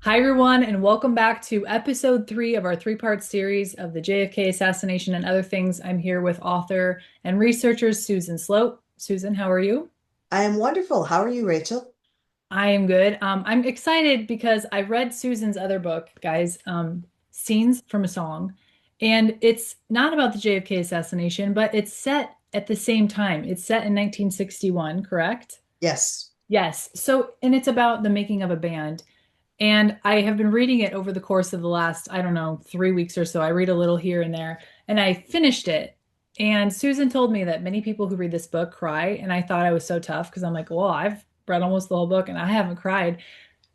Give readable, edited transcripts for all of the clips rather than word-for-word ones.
Hi, everyone, and welcome back to episode 3 of our three-part series of the JFK assassination and other things. I'm here with author and researcher Susan Sloate. Susan, how are you? I am wonderful. How are you, Rachel? I am good. I'm excited because I read Susan's other book, guys, Scenes from a Song, and it's not about the JFK assassination, but it's set at the same time. It's set in 1961, correct? Yes. Yes. So, and it's about the making of a band. And I have been reading it over the course of the last, I don't know, 3 weeks or so. I read a little here and there, and I finished it. And Susan told me that many people who read this book cry. And I thought I was so tough because I'm like, well, I've read almost the whole book and I haven't cried.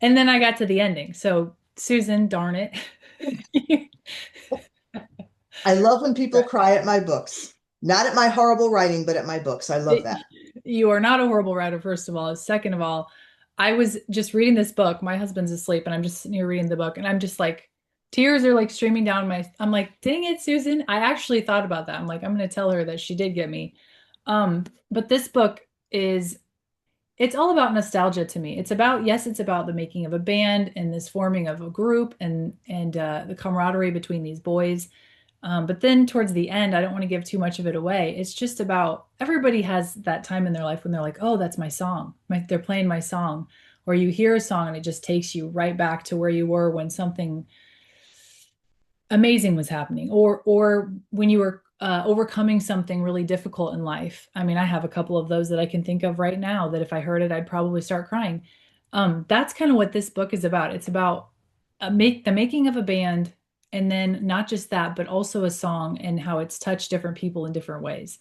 And then I got to the ending. So, Susan, darn it. I love when people cry at my books. Not at my horrible writing, but at my books. I love that. You are not a horrible writer, first of all. Second of all, I was just reading this book. My husband's asleep, and I'm just sitting here reading the book, and I'm just like, tears are like streaming down my. I'm like, dang it, Susan. I actually thought about that. I'm like, I'm going to tell her that she did get me. But this book is, it's all about nostalgia to me. It's about, yes, it's about the making of a band and this forming of a group and the camaraderie between these boys. But then towards the end, I don't want to give too much of it away. It's just about everybody has that time in their life when they're like, oh, that's my song. They're playing my song. Or you hear a song and it just takes you right back to where you were when something amazing was happening, or when you were overcoming something really difficult in life. I mean, I have a couple of those that I can think of right now that if I heard it, I'd probably start crying. That's kind of what this book is about. It's about make the making of a band, and then not just that, but also a song and how it's touched different people in different ways.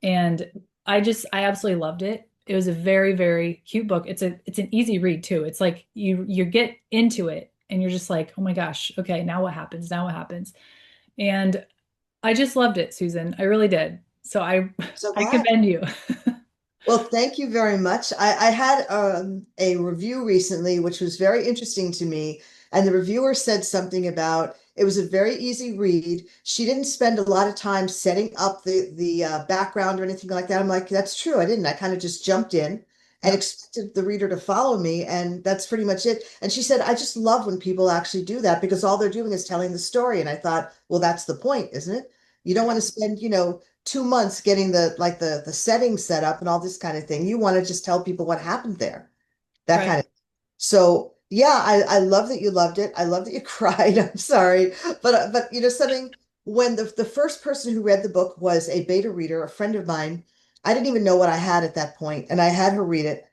And I absolutely loved it. It was a very, very cute book. It's an easy read too. It's like you get into it and you're just like, oh my gosh, okay, now what happens? Now what happens? And I just loved it, Susan. I really did. So I So I glad. commend you. Well, thank you very much. I had a review recently, which was very interesting to me. And the reviewer said something about it was a very easy read. She didn't spend a lot of time setting up the background or anything like that. I'm like, that's true. I didn't. I kind of just jumped in and Yep. expected the reader to follow me. And that's pretty much it. And she said, I just love when people actually do that because all they're doing is telling the story. And I thought, well, that's the point, isn't it? You don't want to spend, 2 months getting the settings set up and all this kind of thing. You want to just tell people what happened there. That Right. kind of. So yeah, I love that you loved it. I love that you cried. I'm sorry, but something when the first person who read the book was a beta reader, a friend of mine. I didn't even know what I had at that point, and I had her read it,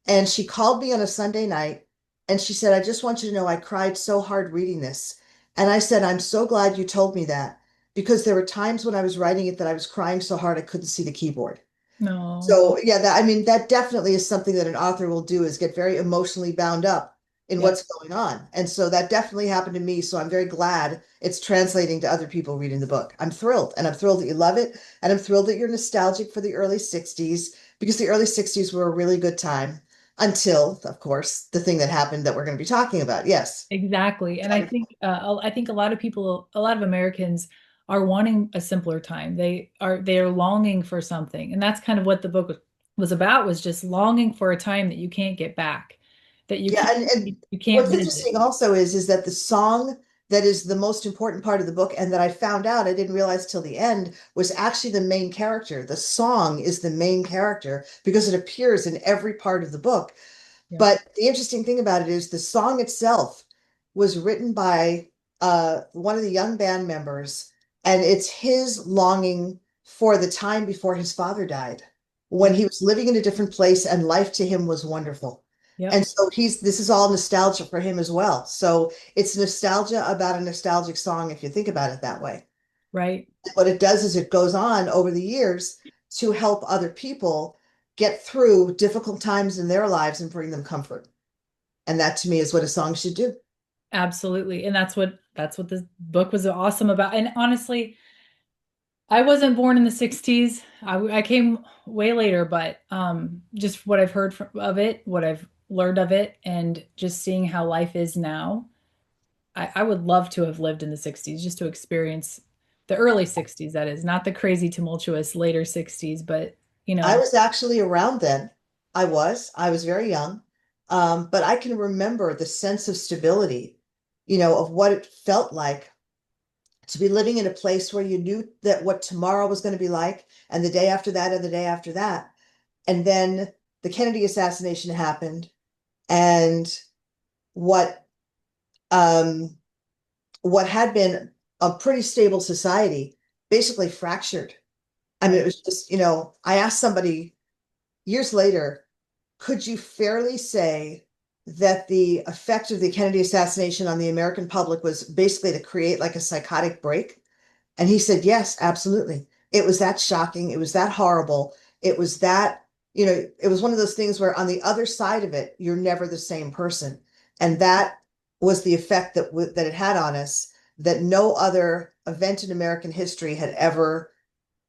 and she called me on a Sunday night, and she said, "I just want you to know I cried so hard reading this," and I said, "I'm so glad you told me that." Because there were times when I was writing it that I was crying so hard I couldn't see the keyboard. No. So yeah, that I mean that definitely is something that an author will do is get very emotionally bound up in Yep. what's going on. And so that definitely happened to me. So I'm very glad it's translating to other people reading the book. I'm thrilled. And I'm thrilled that you love it. And I'm thrilled that you're nostalgic for the early 60s because the early 60s were a really good time until, of course, the thing that happened that we're going to be talking about. Yes. Exactly. And I think a lot of people, a lot of Americans are wanting a simpler time. They are longing for something. And that's kind of what the book was about, was just longing for a time that you can't get back, that Yeah, and you can't what's visit. interesting also is that the song that is the most important part of the book, and that I found out I didn't realize till the end, was actually the main character. The song is the main character because it appears in every part of the book. Yep. But the interesting thing about it is the song itself was written by one of the young band members, and it's his longing for the time before his father died, when Yep. he was living in a different place and life to him was wonderful. Yep. And so this is all nostalgia for him as well. So it's nostalgia about a nostalgic song if you think about it that way. Right. What it does is it goes on over the years to help other people get through difficult times in their lives and bring them comfort. And that to me is what a song should do. Absolutely. And that's what this book was awesome about. And honestly, I wasn't born in the 60s. I came way later, but just what I've heard of it, what I've learned of it, and just seeing how life is now, I would love to have lived in the 60s just to experience the early 60s, that is, not the crazy, tumultuous later 60s, but you I know, was actually around then. I was very young. But I can remember the sense of stability, of what it felt like to be living in a place where you knew that what tomorrow was going to be like, and the day after that, and the day after that. And then the Kennedy assassination happened, and what um, what had been a pretty stable society basically fractured. I mean, it Right. was just, I asked somebody years later, could you fairly say that the effect of the Kennedy assassination on the American public was basically to create like a psychotic break? And he said, yes, absolutely. It was that shocking. It was that horrible. It was that, it was one of those things where on the other side of it, you're never the same person. And that was the effect that it had on us that no other event in American history had ever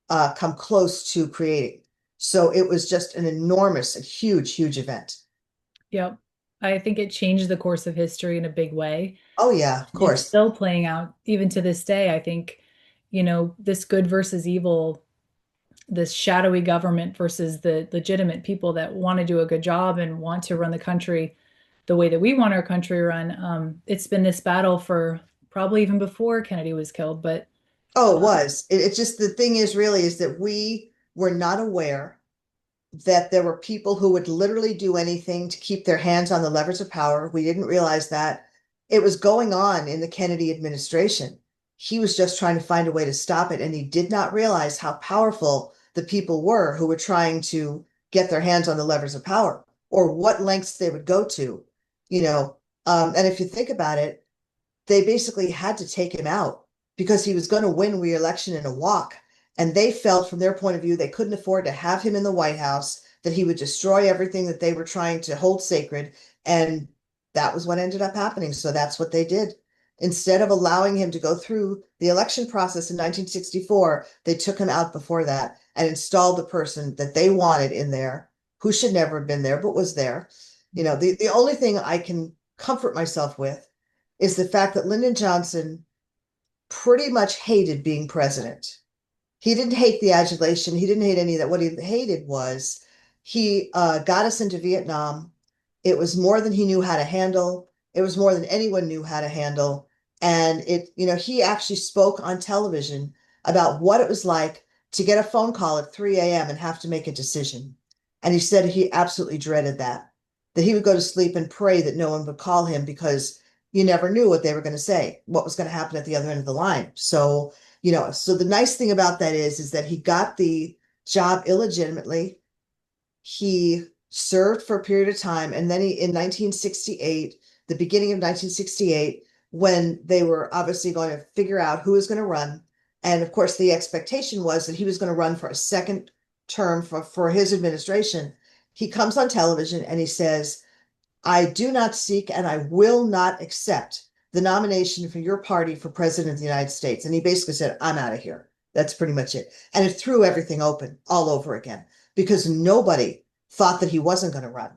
come close to creating. So it was just an enormous, a huge, huge event. Yep. I think it changed the course of history in a big way. Oh, yeah, of It's course. still playing out even to this day. I think, this good versus evil, this shadowy government versus the legitimate people that want to do a good job and want to run the country the way that we want our country run. It's been this battle for probably even before Kennedy was killed, but Oh, it um, was. It's just the thing is really is that we were not aware that there were people who would literally do anything to keep their hands on the levers of power. We didn't realize that it was going on in the Kennedy administration. He was just trying to find a way to stop it, and he did not realize how powerful the people were who were trying to get their hands on the levers of power or what lengths they would go to, you know. And if you think about it, they basically had to take him out because he was going to win re-election in a walk. And they felt from their point of view, they couldn't afford to have him in the White House, that he would destroy everything that they were trying to hold sacred. And that was what ended up happening. So that's what they did. Instead of allowing him to go through the election process in 1964, they took him out before that and installed the person that they wanted in there, who should never have been there, but was there. The only thing I can comfort myself with is the fact that Lyndon Johnson pretty much hated being president. He didn't hate the adulation. He didn't hate any of that. What he hated was he got us into Vietnam. It was more than he knew how to handle. It was more than anyone knew how to handle. And he actually spoke on television about what it was like to get a phone call at 3 a.m. and have to make a decision. And he said he absolutely dreaded that he would go to sleep and pray that no one would call him because you never knew what they were going to say, what was going to happen at the other end of the line. So the nice thing about that is that he got the job illegitimately. He served for a period of time, and then in 1968, the beginning of 1968, when they were obviously going to figure out who was going to run, and of course the expectation was that he was going to run for a second term for his administration. He comes on television and he says, I do not seek and I will not accept the nomination for your party for president of the United States. And he basically said, I'm out of here. That's pretty much it. And it threw everything open all over again because nobody thought that he wasn't going to run.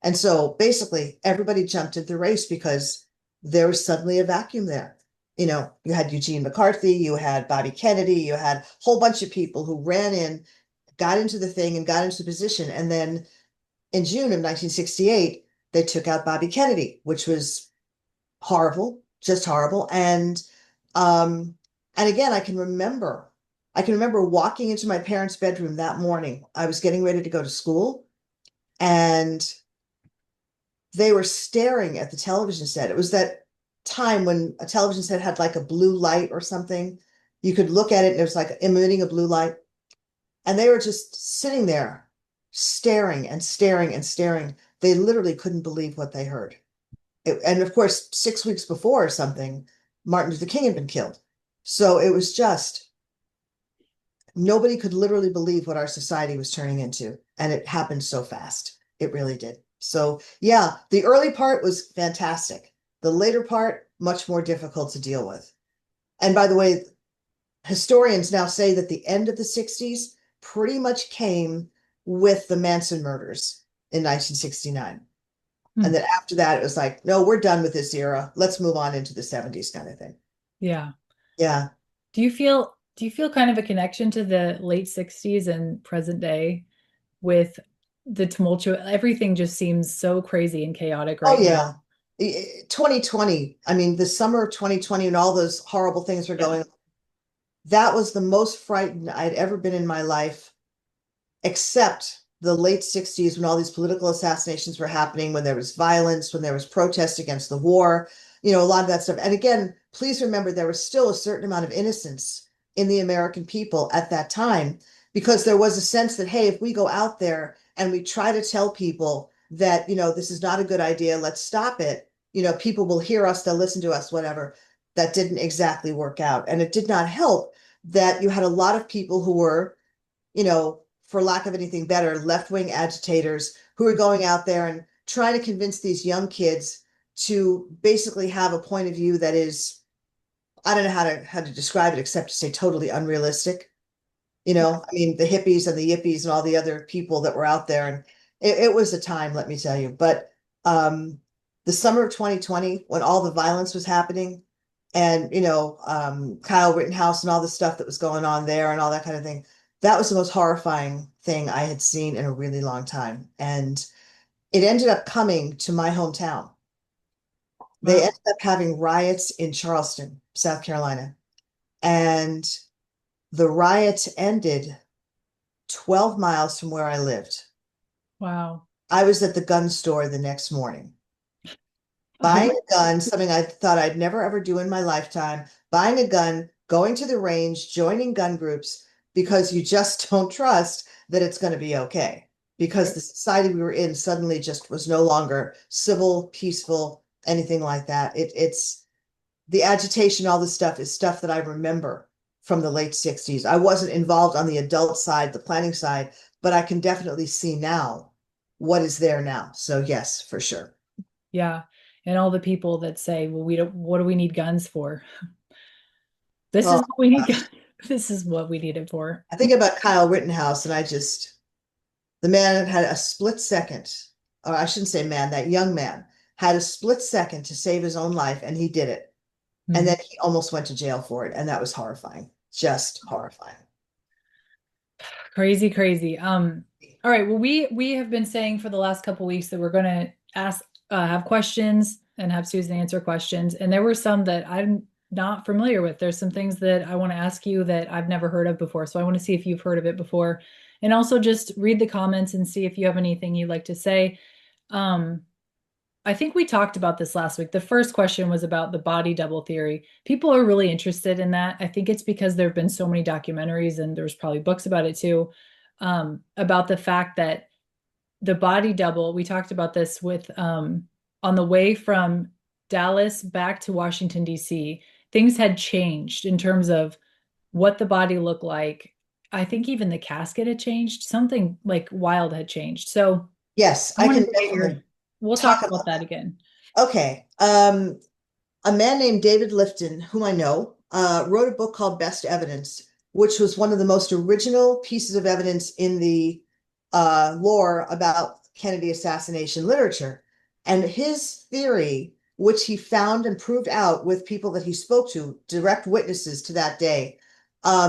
And so basically everybody jumped into the race because there was suddenly a vacuum there. You had Eugene McCarthy, you had Bobby Kennedy, you had a whole bunch of people who ran in, got into the thing and got into the position. And then in June of 1968, they took out Bobby Kennedy, which was horrible, just horrible. And again, I can remember walking into my parents' bedroom that morning. I was getting ready to go to school, and they were staring at the television set. It was that time when a television set had like a blue light or something. You could look at it and it was like emitting a blue light. And they were just sitting there staring and staring and staring. They literally couldn't believe what they heard. And of course, 6 weeks before or something, Martin Luther King had been killed. So it was just nobody could literally believe what our society was turning into. And it happened so fast. It really did. So, yeah, the early part was fantastic. The later part, much more difficult to deal with. And by the way, historians now say that the end of the 60s pretty much came with the Manson murders in 1969. And hmm, then after that, it was like, no, we're done with this era. Let's move on into the 70s kind of thing. yeah. Yeah. Do you feel kind of a connection to the late 60s and present day with the tumultuous, everything just seems so crazy and chaotic Oh right now. yeah. 2020, I mean, the summer of 2020 and all those horrible things were Yeah. going on. That was the most frightened I'd ever been in my life, except the late 60s when all these political assassinations were happening, when there was violence, when there was protest against the war, a lot of that stuff. And again, please remember there was still a certain amount of innocence in the American people at that time, because there was a sense that, hey, if we go out there and we try to tell people that, this is not a good idea, let's stop it, people will hear us, they'll listen to us, whatever. That didn't exactly work out. And it did not help that you had a lot of people who were, for lack of anything better, left-wing agitators who are going out there and trying to convince these young kids to basically have a point of view that is, I don't know how to describe it except to say totally unrealistic. I mean, the hippies and the yippies and all the other people that were out there, and it was a time, let me tell you. But um, the summer of 2020, when all the violence was happening, and Kyle Rittenhouse and all the stuff that was going on there and all that kind of thing, that was the most horrifying thing I had seen in a really long time. And it ended up coming to my hometown. They Wow. ended up having riots in Charleston, South Carolina, and the riots ended 12 miles from where I lived. Wow. I was at the gun store the next morning, I buying a gun, something I thought I'd never ever do in my lifetime, buying a gun, going to the range, joining gun groups, because you just don't trust that it's going to be okay. Because the society we were in suddenly just was no longer civil, peaceful, anything like that. It's the agitation, all this stuff is stuff that I remember from the late 60s. I wasn't involved on the adult side, the planning side, but I can definitely see now what is there now. So yes, for sure. Yeah. And all the people that say, well, we don't, what do we need guns for? This Oh is what we need. gosh. This is what we need it for. I think about Kyle Rittenhouse and the man had a split second, or I shouldn't say man, that young man had a split second to save his own life and he did it. And Hmm. then he almost went to jail for it. And that was horrifying, just horrifying. Crazy, crazy. All right. Well, we have been saying for the last couple weeks that we're going to ask, have questions and have Susan answer questions. And there were some that I'm not familiar with. There's some things that I want to ask you that I've never heard of before. So I want to see if you've heard of it before, and also just read the comments and see if you have anything you'd like to say. Um, I think we talked about this last week. The first question was about the body double theory. People are really interested in that. I think it's because there have been so many documentaries and there's probably books about it too, about the fact that the body double, we talked about this with on the way from Dallas back to Washington, D.C., things had changed in terms of what the body looked like. I think even the casket had changed. Something like wild had changed. So Yes, I I wanted can to get your, definitely we'll talk talk about about that that. again. Okay. A man named David Lifton, whom I know, wrote a book called Best Evidence, which was one of the most original pieces of evidence in the lore about Kennedy assassination literature. And his theory, which he found and proved out with people that he spoke to, direct witnesses to that day,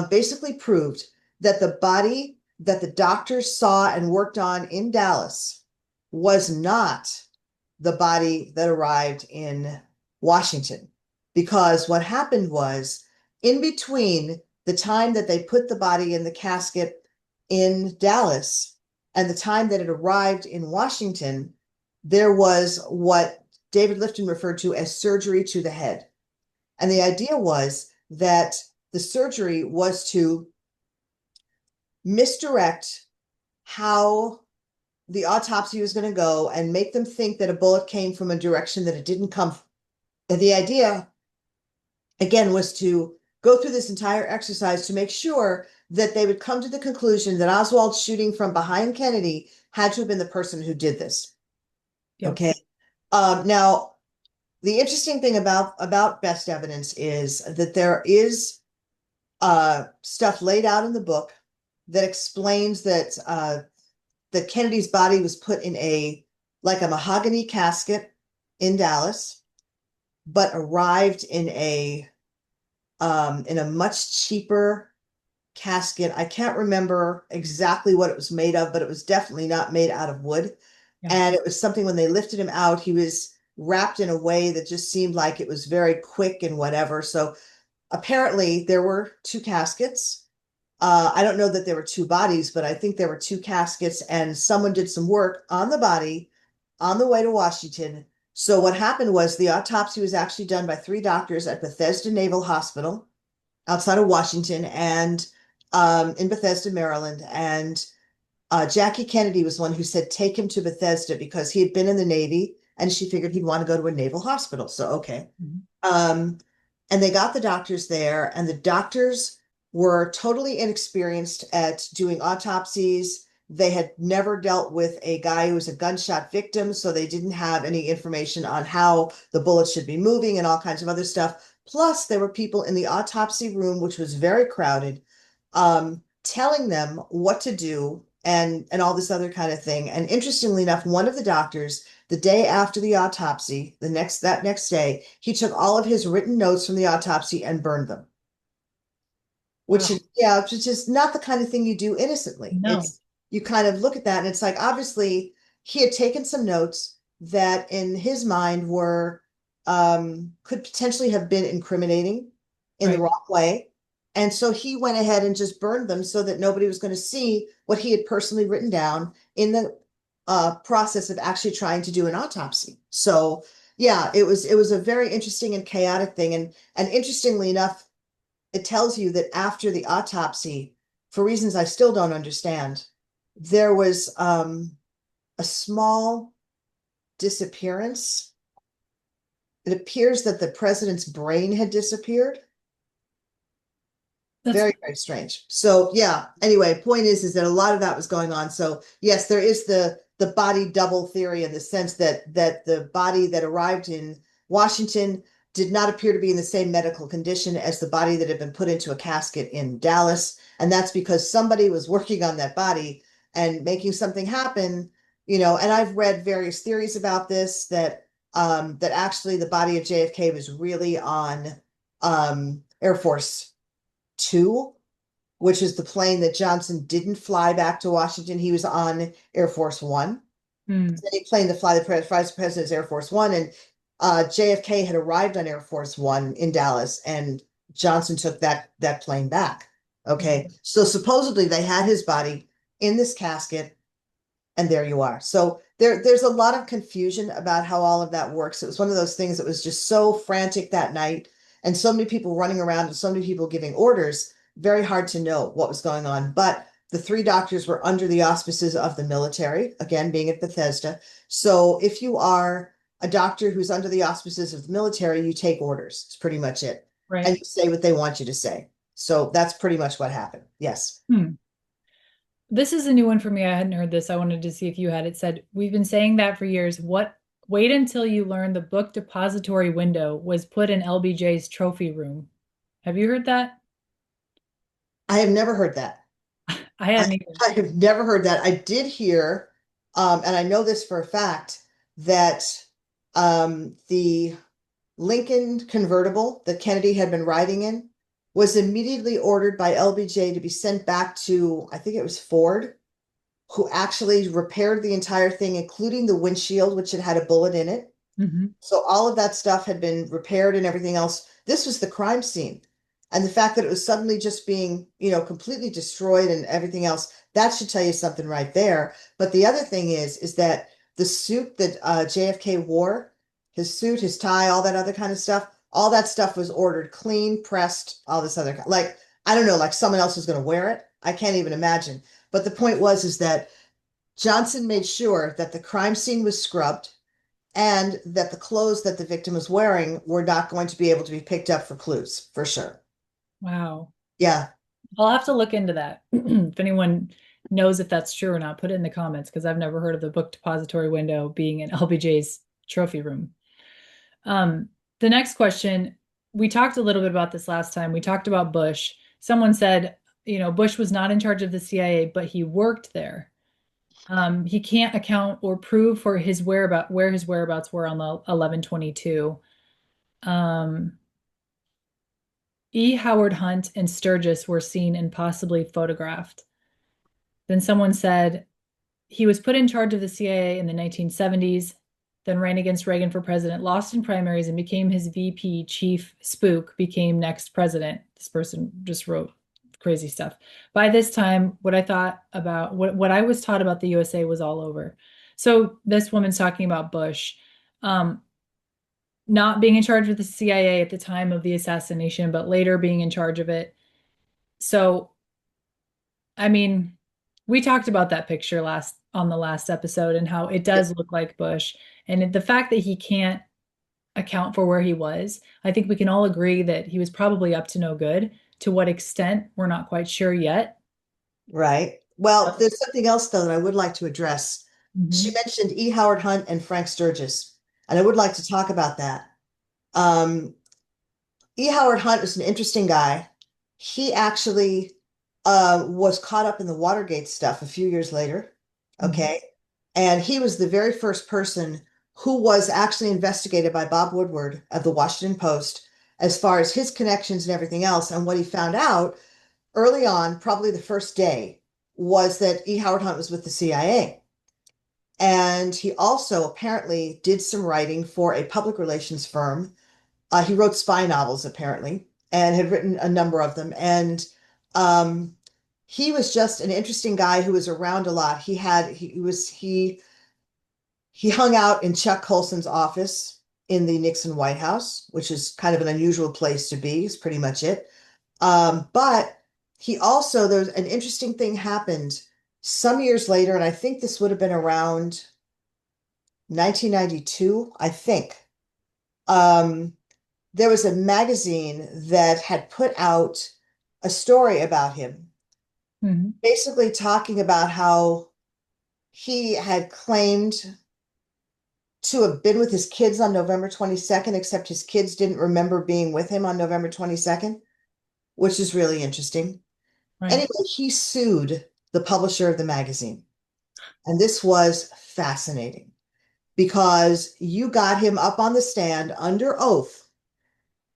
basically proved that the body that the doctors saw and worked on in Dallas was not the body that arrived in Washington. Because what happened was, in between the time that they put the body in the casket in Dallas and the time that it arrived in Washington, there was what David Lifton referred to as surgery to the head. And the idea was that the surgery was to misdirect how the autopsy was going to go and make them think that a bullet came from a direction that it didn't come from. And the idea, again, was to go through this entire exercise to make sure that they would come to the conclusion that Oswald shooting from behind Kennedy had to have been the person who did this. Yep. Okay. Now, the interesting thing about best evidence is that there is stuff laid out in the book that explains that Kennedy's body was put in like a mahogany casket in Dallas, but arrived in a much cheaper casket. I can't remember exactly what it was made of, but it was definitely not made out of wood. Yeah. And it was something when they lifted him out, he was wrapped in a way that just seemed like it was very quick and whatever. So apparently there were two caskets. I don't know that there were two bodies, but I think there were two caskets, and someone did some work on the body on the way to Washington. So what happened was the autopsy was actually done by three doctors at Bethesda Naval Hospital outside of Washington and in Bethesda, Maryland. And Jackie Kennedy was one who said, take him to Bethesda because he had been in the Navy and she figured he'd want to go to a naval hospital. So, okay. Mhm. Um, and they got the doctors there, and the doctors were totally inexperienced at doing autopsies. They had never dealt with a guy who was a gunshot victim, so they didn't have any information on how the bullets should be moving and all kinds of other stuff. Plus, there were people in the autopsy room, which was very crowded, telling them what to do and all this other kind of thing. And interestingly enough, one of the doctors the day after the autopsy, that next day, he took all of his written notes from the autopsy and burned them, which is Wow. yeah, which is just not the kind of thing you do innocently. No. It's you kind of look at that and it's like obviously he had taken some notes that in his mind were could potentially have been incriminating in the Right. wrong way. And so he went ahead and just burned them so that nobody was going to see what he had personally written down in the process of actually trying to do an autopsy. So yeah, it was a very interesting and chaotic thing. And interestingly enough, it tells you that after the autopsy, for reasons I still don't understand, there was a small disappearance. It appears that the president's brain had disappeared. That's Very, very strange. So yeah, anyway, point is that a lot of that was going on. So yes, there is the body double theory in the sense that the body that arrived in Washington did not appear to be in the same medical condition as the body that had been put into a casket in Dallas. And that's because somebody was working on that body and making something happen, and I've read various theories about this that actually the body of JFK was really on Air Force Two, which is the plane that Johnson didn't fly back to Washington. He was on Air Force One. hmm. Any plane to fly the vice president's Air Force One, and JFK had arrived on Air Force One in Dallas, and Johnson took that plane back. Okay, so supposedly they had his body in this casket and there you are. So there's a lot of confusion about how all of that works. It was one of those things that was just so frantic that night, and so many people running around and so many people giving orders, very hard to know what was going on. But the three doctors were under the auspices of the military, again, being at Bethesda. So if you are a doctor who's under the auspices of the military, you take orders. It's pretty much it. And Right. you say what they want you to say. So that's pretty much what happened. Yes. Hmm. This is a new one for me. I hadn't heard this. I wanted to see if you had. It said, we've been saying that for years. Wait until you learn the book depository window was put in LBJ's trophy room. Have you heard that? I have never heard that. I I, hadn't even. I have never heard that. I did hear, and I know this for a fact, that the Lincoln convertible that Kennedy had been riding in was immediately ordered by LBJ to be sent back to, I think it was Ford, who actually repaired the entire thing, including the windshield, which had had a bullet in it. Mhm. So all of that stuff had been repaired and everything else. This was the crime scene. And the fact that it was suddenly just being, completely destroyed and everything else, that should tell you something right there. But the other thing is that the suit that JFK wore, his suit, his tie, all that other kind of stuff, all that stuff was ordered clean, pressed, all this other, like, I don't know, like someone else was going to wear it. I can't even imagine. But the point was, is that Johnson made sure that the crime scene was scrubbed and that the clothes that the victim was wearing were not going to be able to be picked up for clues, for sure. Wow. Yeah. I'll have to look into that. If anyone knows if that's true or not, put it in the comments because I've never heard of the book depository window being in LBJ's trophy room. Um, the next question, we talked a little bit about this last time. We talked about Bush. Someone said, Bush was not in charge of the CIA, but he worked there. He can't account or prove for where his whereabouts were on the 11/22. Um, E. Howard Hunt and Sturgis were seen and possibly photographed. Then someone said he was put in charge of the CIA in the 1970s, then ran against Reagan for president, lost in primaries, and became his VP. Chief Spook became next president. This person just wrote crazy stuff. By this time, what I was taught about the USA was all over. So this woman's talking about Bush. Um, not being in charge of the CIA at the time of the assassination, but later being in charge of it. So, I mean, we talked about that picture last on the last episode and how it does look like Bush. And the fact that he can't account for where he was, I think we can all agree that he was probably up to no good. To what extent, we're not quite sure yet. Right. Well, there's something else though that I would like to address. She Mhm. mentioned E. Howard Hunt and Frank Sturgis, and I would like to talk about that. Um, E. Howard Hunt was an interesting guy. He actually was caught up in the Watergate stuff a few years later. Mhm. Okay. And he was the very first person who was actually investigated by Bob Woodward of the Washington Post as far as his connections and everything else. And what he found out early on, probably the first day, was that E. Howard Hunt was with the CIA. And he also apparently did some writing for a public relations firm. He wrote spy novels, apparently, and had written a number of them. And um, he was just an interesting guy who was around a lot. He hung out in Chuck Colson's office in the Nixon White House, which is kind of an unusual place to be, is pretty much it. But he also, there's an interesting thing happened some years later, and I think this would have been around 1992, I think. Um, there was a magazine that had put out a story about him, Mhm. basically talking about how he had claimed to have been with his kids on November 22nd, except his kids didn't remember being with him on November 22nd, which is really interesting. Right. Anyway, he sued the publisher of the magazine. And this was fascinating because you got him up on the stand under oath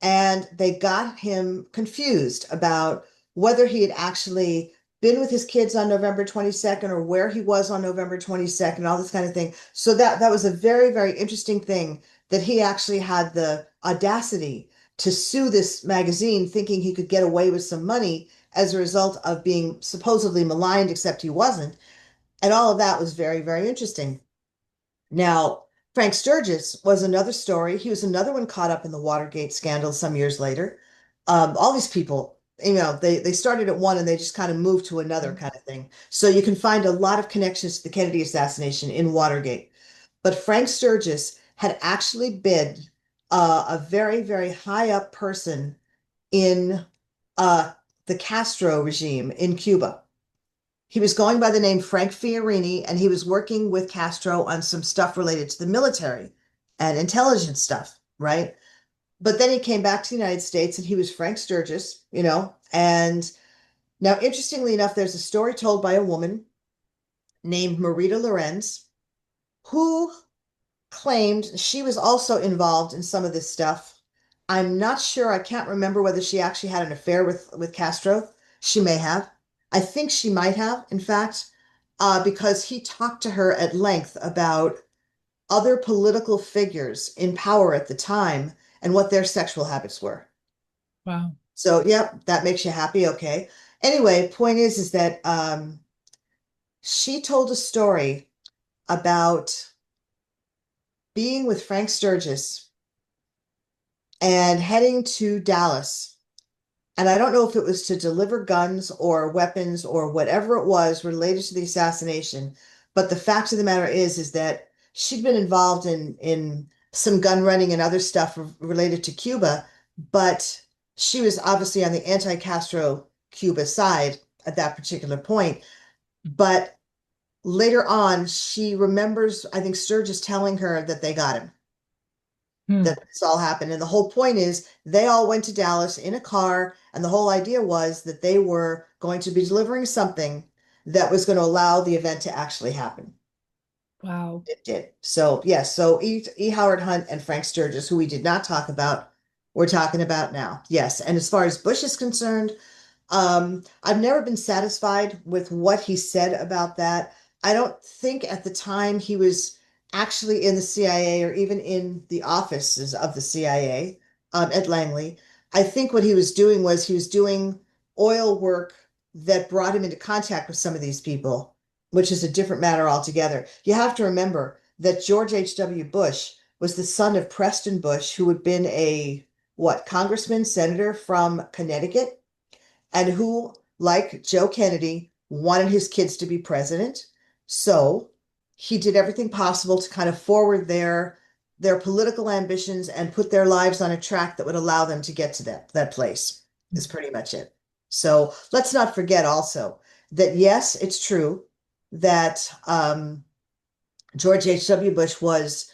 and they got him confused about whether he had actually been with his kids on November 22nd or where he was on November 22nd, all this kind of thing. So that was a very, very interesting thing that he actually had the audacity to sue this magazine thinking he could get away with some money as a result of being supposedly maligned, except he wasn't. And all of that was very, very interesting. Now, Frank Sturgis was another story. He was another one caught up in the Watergate scandal some years later. All these people, they started at one and they just kind of moved to another kind of thing. So you can find a lot of connections to the Kennedy assassination in Watergate. But Frank Sturgis had actually been a very, very high up person in uh, the Castro regime in Cuba. He was going by the name Frank Fiorini, and he was working with Castro on some stuff related to the military and intelligence stuff, right? But then he came back to the United States and he was Frank Sturgis, And now, interestingly enough, there's a story told by a woman named Marita Lorenz who claimed she was also involved in some of this stuff. I'm not sure. I can't remember whether she actually had an affair with Castro. She may have. I think she might have, in fact, because he talked to her at length about other political figures in power at the time and what their sexual habits were. Wow. So, yep, that makes you happy. Okay. Anyway, point is that she told a story about being with Frank Sturgis and heading to Dallas. And I don't know if it was to deliver guns or weapons or whatever it was related to the assassination, but the fact of the matter is that she'd been involved in some gun running and other stuff related to Cuba, but she was obviously on the anti-Castro Cuba side at that particular point. But later on, she remembers, I think Sturgis telling her that they got him, Hmm. that this all happened. And the whole point is they all went to Dallas in a car, and the whole idea was that they were going to be delivering something that was going to allow the event to actually happen. Wow. It did. So yes, so E. Howard Hunt and Frank Sturgis, who we did not talk about, we're talking about now. Yes. And as far as Bush is concerned, I've never been satisfied with what he said about that. I don't think at the time he was actually in the CIA or even in the offices of the CIA at Langley. I think what he was doing was he was doing oil work that brought him into contact with some of these people, which is a different matter altogether. You have to remember that George H.W. Bush was the son of Preston Bush, who had been a what, congressman, senator from Connecticut and who, like Joe Kennedy, wanted his kids to be president. So he did everything possible to kind of forward their political ambitions and put their lives on a track that would allow them to get to that place, is pretty much it. So let's not forget also that yes, it's true that George H.W. Bush was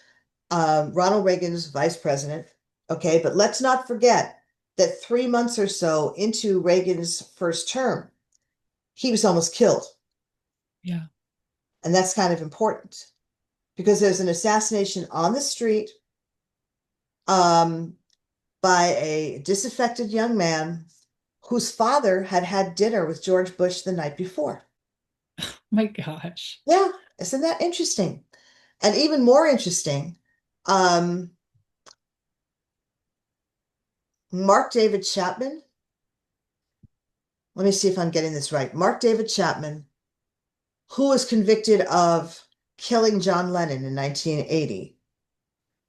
Ronald Reagan's vice president. Okay, but let's not forget that 3 months or so into Reagan's first term, he was almost killed. Yeah. And that's kind of important because there's an assassination on the street um, by a disaffected young man whose father had had dinner with George Bush the night before. My gosh. Yeah, isn't that interesting? And even more interesting, um, Mark David Chapman. Let me see if I'm getting this right. Mark David Chapman, who was convicted of killing John Lennon in 1980.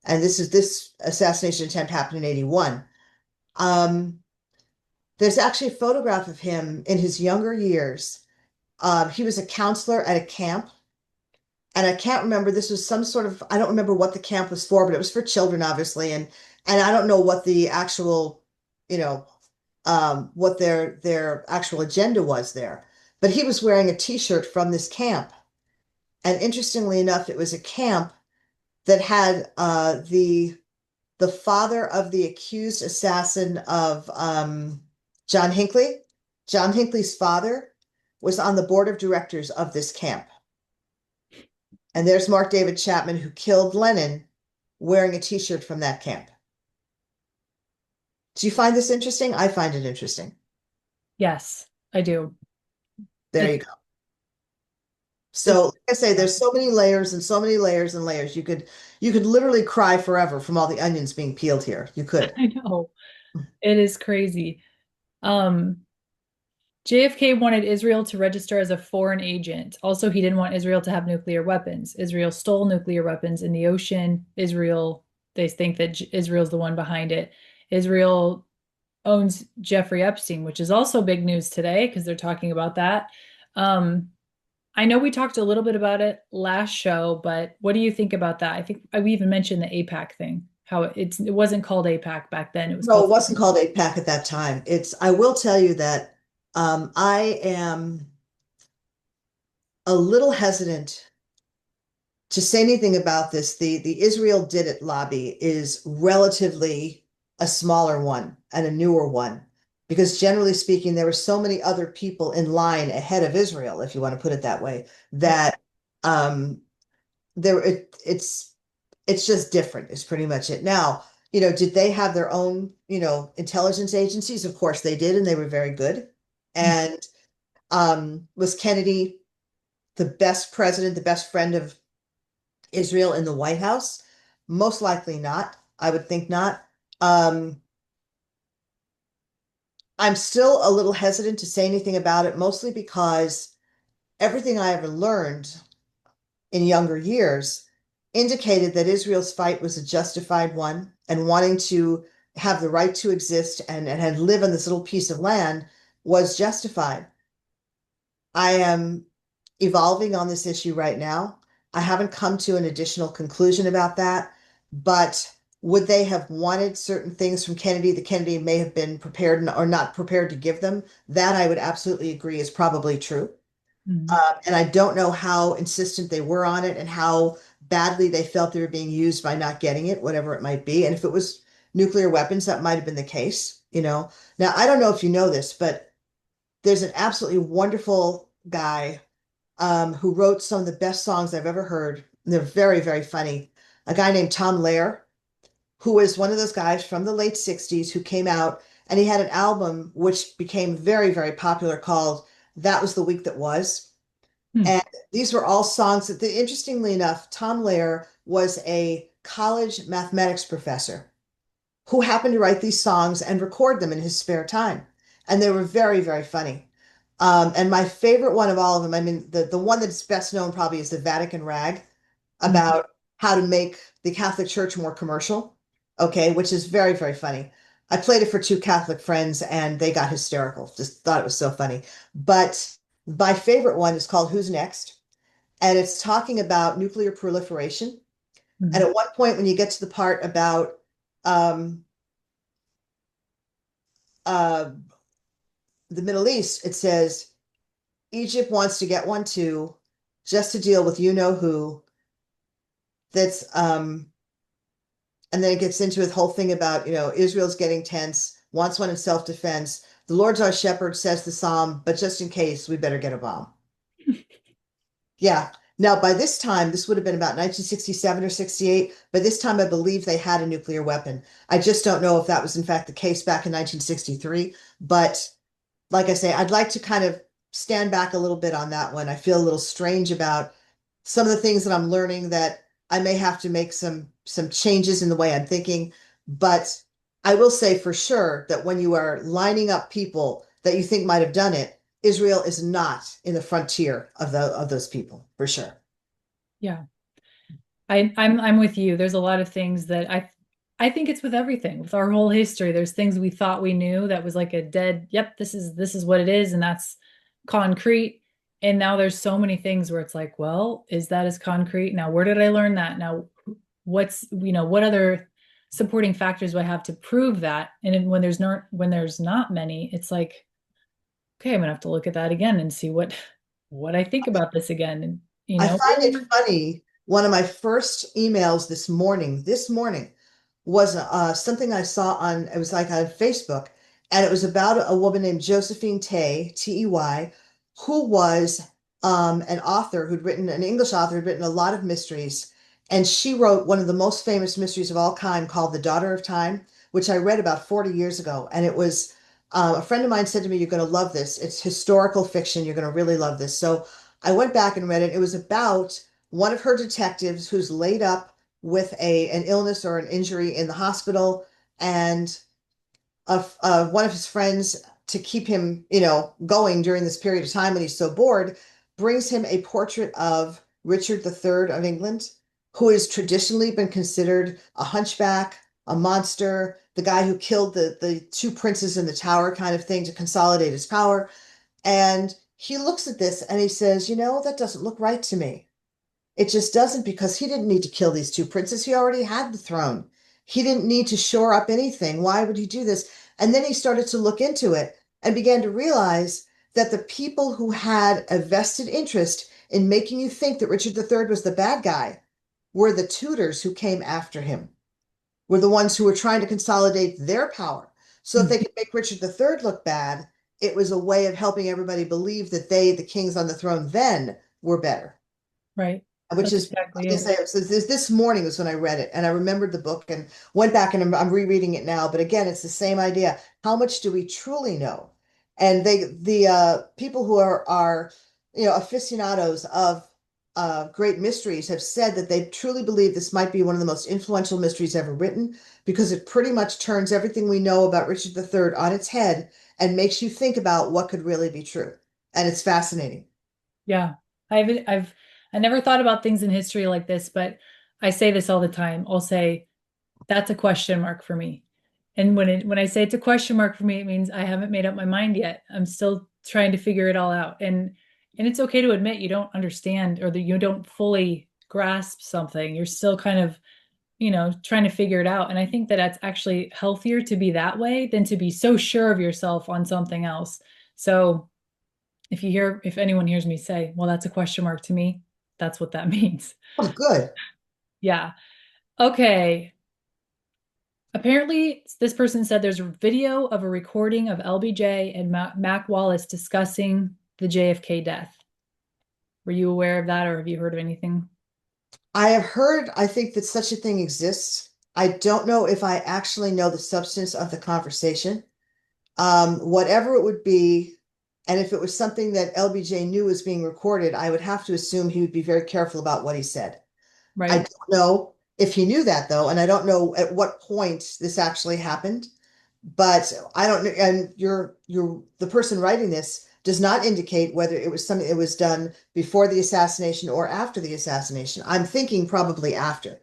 And this assassination attempt happened in 81. Um, there's actually a photograph of him in his younger years. He was a counselor at a camp, and I can't remember. This was some sort of, I don't remember what the camp was for, but it was for children, obviously, and I don't know what the actual, you know, what their actual agenda was there. But he was wearing a T-shirt from this camp, and interestingly enough, it was a camp that had the father of the accused assassin of John Hinckley. John Hinckley's father was on the board of directors of this camp. And there's Mark David Chapman, who killed Lennon, wearing a T-shirt from that camp. Do you find this interesting? I find it interesting. Yes, I do. There It's you go. it's So, like I say, there's so many layers and so many layers and layers. You could literally cry forever from all the onions being peeled here. You could. I know. It is crazy. Um, JFK wanted Israel to register as a foreign agent. Also, he didn't want Israel to have nuclear weapons. Israel stole nuclear weapons in the ocean. They think that Israel's the one behind it. Israel owns Jeffrey Epstein, which is also big news today because they're talking about that. Um, I know we talked a little bit about it last show, but what do you think about that? I think we even mentioned the APAC thing, how it wasn't called APAC back then. It was No, called. it wasn't called eight-pack at that time. I will tell you that I am a little hesitant to say anything about this. The Israel Did It lobby is relatively a smaller one and a newer one because generally speaking, there were so many other people in line ahead of Israel, if you want to put it that way, that um, it's just different, is pretty much it. Now, did they have their own, intelligence agencies? Of course they did, and they were very good. And was Kennedy the best president, the best friend of Israel in the White House? Most likely not. I would think not. Um, I'm still a little hesitant to say anything about it, mostly because everything I ever learned in younger years indicated that Israel's fight was a justified one and wanting to have the right to exist and live on this little piece of land was justified. I am evolving on this issue right now. I haven't come to an additional conclusion about that, but would they have wanted certain things from Kennedy that Kennedy may have been prepared or not prepared to give them? That I would absolutely agree is probably true. Mhm. And I don't know how insistent they were on it and how badly they felt they were being used by not getting it, whatever it might be. And if it was nuclear weapons, that might have been the case. Now, I don't know if you know this, but there's an absolutely wonderful guy who wrote some of the best songs I've ever heard. And they're very, very funny. A guy named Tom Lehrer. who was one of those guys from the late 60s who came out and he had an album which became very, very popular called That Was the Week That Was. Hmm. And these were all songs that, interestingly enough, Tom Lehrer was a college mathematics professor who happened to write these songs and record them in his spare time. And they were very, very funny. And my favorite one of all of them, I mean, the one that's best known probably is the Vatican Rag Hmm. about how to make the Catholic Church more commercial. Okay, which is very, very funny. I played it for two Catholic friends and they got hysterical. Just thought it was so funny. But my favorite one is called Who's Next? And it's talking about nuclear proliferation. And Hmm. at one point, when you get to the part about um, uh, the Middle East, it says Egypt wants to get one too, just to deal with you know who. That's and then it gets into the whole thing about, Israel's getting tense, wants one in self-defense. The Lord's our shepherd, says the psalm, but just in case, we better get a bomb. Yeah. Now, by this time, this would have been about 1967 or 68. By this time, I believe they had a nuclear weapon. I just don't know if that was in fact the case back in 1963. But like I say, I'd like to kind of stand back a little bit on that one. I feel a little strange about some of the things that I'm learning that I may have to make some changes in the way I'm thinking. But I will say for sure that when you are lining up people that you think might have done it, Israel is not in the frontier of those people for sure. Yeah. I'm with you. There's a lot of things that I think it's with everything. With our whole history, there's things we thought we knew that was like a dead, yep, this is what it is, and that's concrete. And now there's so many things where it's like, well, is that as concrete? Now, where did I learn that? Now, what other supporting factors do I have to prove that? And then when there's not many, it's like, okay, I'm gonna have to look at that again and see what I think about this again. And I find it or funny. One of my first emails this morning was something I saw on, it was like on Facebook, and it was about a woman named Josephine Tey, Tey, who was an English author who'd written a lot of mysteries. And she wrote one of the most famous mysteries of all time called The Daughter of Time, which I read about 40 years ago. And it was, a friend of mine said to me, "You're going to love this. It's historical fiction. You're going to really love this." So I went back and read it. It was about one of her detectives who's laid up with an illness or an injury in the hospital, and one of his friends, to keep him, going during this period of time when he's so bored, brings him a portrait of Richard III of England, who has traditionally been considered a hunchback, a monster, the guy who killed the two princes in the tower kind of thing to consolidate his power. And he looks at this and he says, that doesn't look right to me. It just doesn't, because he didn't need to kill these two princes. He already had the throne. He didn't need to shore up anything. Why would he do this? And then he started to look into it and began to realize that the people who had a vested interest in making you think that Richard III was the bad guy were the Tudors who came after him, were the ones who were trying to consolidate their power. So if they could make Richard III look bad, it was a way of helping everybody believe that they, the kings on the throne then, were better. right. Which That's is, exactly like I it. say, so this morning was when I read it and I remembered the book and went back and I'm rereading it now. But again, it's the same idea. How much do we truly know? And the people who are aficionados of great mysteries have said that they truly believe this might be one of the most influential mysteries ever written, because it pretty much turns everything we know about Richard III on its head and makes you think about what could really be true. And it's fascinating. Yeah. I never thought about things in history like this, but I say this all the time. I'll say that's a question mark for me. And when I say it's a question mark for me, it means I haven't made up my mind yet. I'm still trying to figure it all out. And it's okay to admit you don't understand or that you don't fully grasp something. You're still kind of, trying to figure it out. And I think that that's actually healthier to be that way than to be so sure of yourself on something else. So if anyone hears me say, well, that's a question mark to me, that's what that means. Oh, good. Yeah. Okay. Apparently, this person said there's a video of a recording of LBJ and Mac Wallace discussing the JFK death. Were you aware of that or have you heard of anything? I have heard, I think that such a thing exists. I don't know if I actually know the substance of the conversation. Whatever it would be, and if it was something that LBJ knew was being recorded, I would have to assume he would be very careful about what he said. I Right. don't know if he knew that though, and I don't know at what point this actually happened. But I don't know, and you're the person writing this does not indicate whether it was something that was done before the assassination or after the assassination. I'm thinking probably after.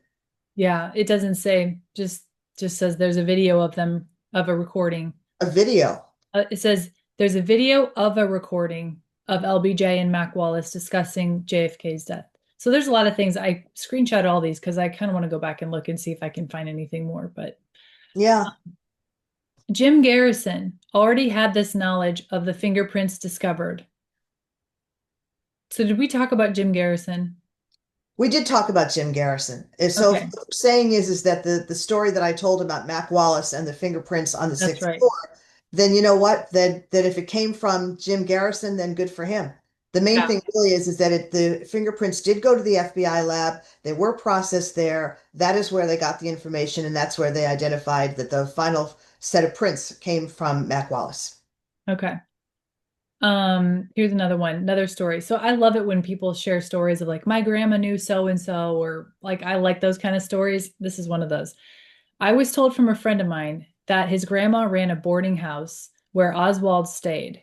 Yeah, it doesn't say, just says there's a video of them of a recording. A video. It says there's a video of a recording of LBJ and Mac Wallace discussing JFK's death. So there's a lot of things. I screenshot all these because I kind of want to go back and look and see if I can find anything more. But Yeah, Jim Garrison already had this knowledge of the fingerprints discovered. So did we talk about Jim Garrison? we did talk about Jim Garrison. And so if Okay, what I'm saying is that the story that I told about Mac Wallace and the fingerprints on the that's sixth right. floor, then you know what? That if it came from Jim Garrison, then good for him. The main Yeah. thing really is that the fingerprints did go to the FBI lab. They were processed there. That is where they got the information, and that's where they identified that the final set of prints came from Mac Wallace. Okay. Here's another one, another story. So I love it when people share stories of like my grandma knew so and so, or like I like those kind of stories. This is one of those. I was told from a friend of mine that his grandma ran a boarding house where Oswald stayed.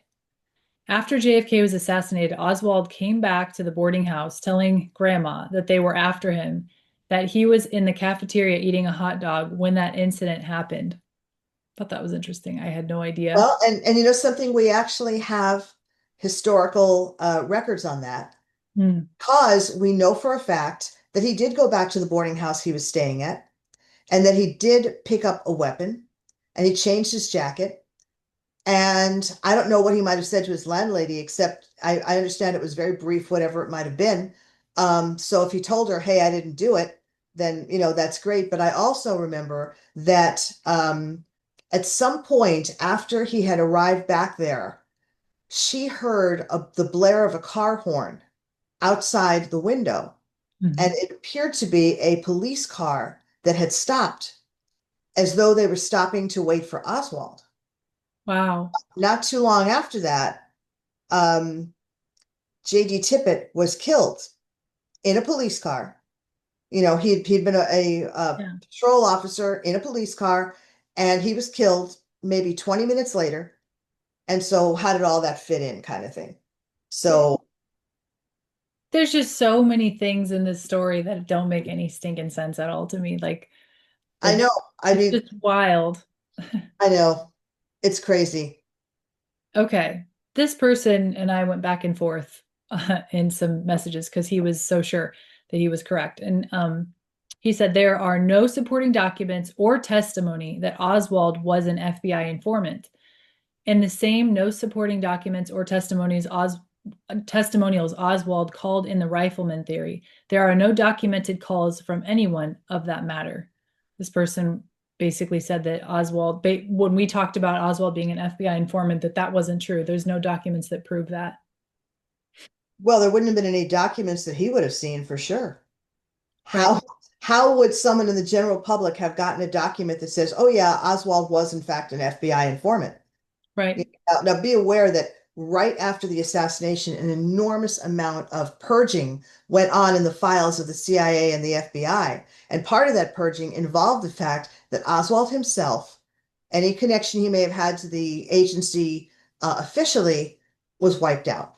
After JFK was assassinated, Oswald came back to the boarding house telling grandma that they were after him, that he was in the cafeteria eating a hot dog when that incident happened. Thought that was interesting. I had no idea. Well, and you know something, we actually have historical records on that Hmm. because we know for a fact that he did go back to the boarding house he was staying at and that he did pick up a weapon and he changed his jacket. And I don't know what he might have said to his landlady, except I understand it was very brief, whatever it might have been. So if he told her, hey, I didn't do it, then, you know, that's great. But I also remember that at some point after he had arrived back there, she heard the blare of a car horn outside the window. And Mhm. it appeared to be a police car that had stopped as though they were stopping to wait for Oswald. Wow. Not too long after that, um, J.D. Tippit was killed in a police car. You know, he'd been a Yeah. patrol officer in a police car, and he was killed maybe 20 minutes later. And so, how did all that fit in, kind of thing? So, There's just so many things in this story that don't make any stinking sense at all to me. Like I it's know. I it's mean, just wild. I know it's crazy. Okay. This person and I went back and forth in some messages because he was so sure that he was correct. And he said there are no supporting documents or testimony that Oswald was an FBI informant. In the same no supporting documents or testimonials Oswald called in the rifleman theory, there are no documented calls from anyone of that matter. This person basically said that Oswald, when we talked about Oswald being an FBI informant, that wasn't true. There's no documents that prove that. Well, there wouldn't have been any documents that he would have seen for sure. Right. How how would someone in the general public have gotten a document that says, "Oh yeah, Oswald was in fact an FBI informant"? Right. Now, be aware that right after the assassination, an enormous amount of purging went on in the files of the CIA and the FBI. And part of that purging involved the fact that Oswald himself, any connection he may have had to the agency officially, was wiped out.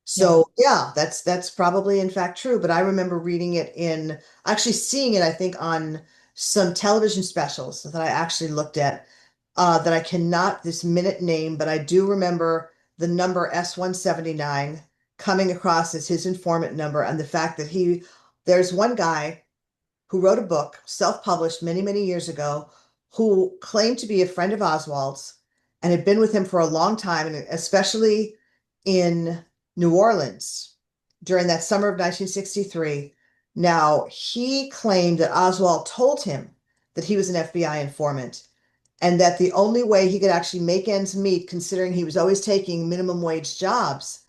Yeah. So yeah, that's probably in fact true. But I remember reading it in actually seeing it, I think, on some television specials that I actually looked at that I cannot this minute name, but I do remember the number S179 coming across as his informant number and the fact that there's one guy who wrote a book, self-published many, many years ago, who claimed to be a friend of Oswald's and had been with him for a long time, and especially in New Orleans during that summer of 1963. Now, he claimed that Oswald told him that he was an FBI informant and that the only way he could actually make ends meet, considering he was always taking minimum wage jobs,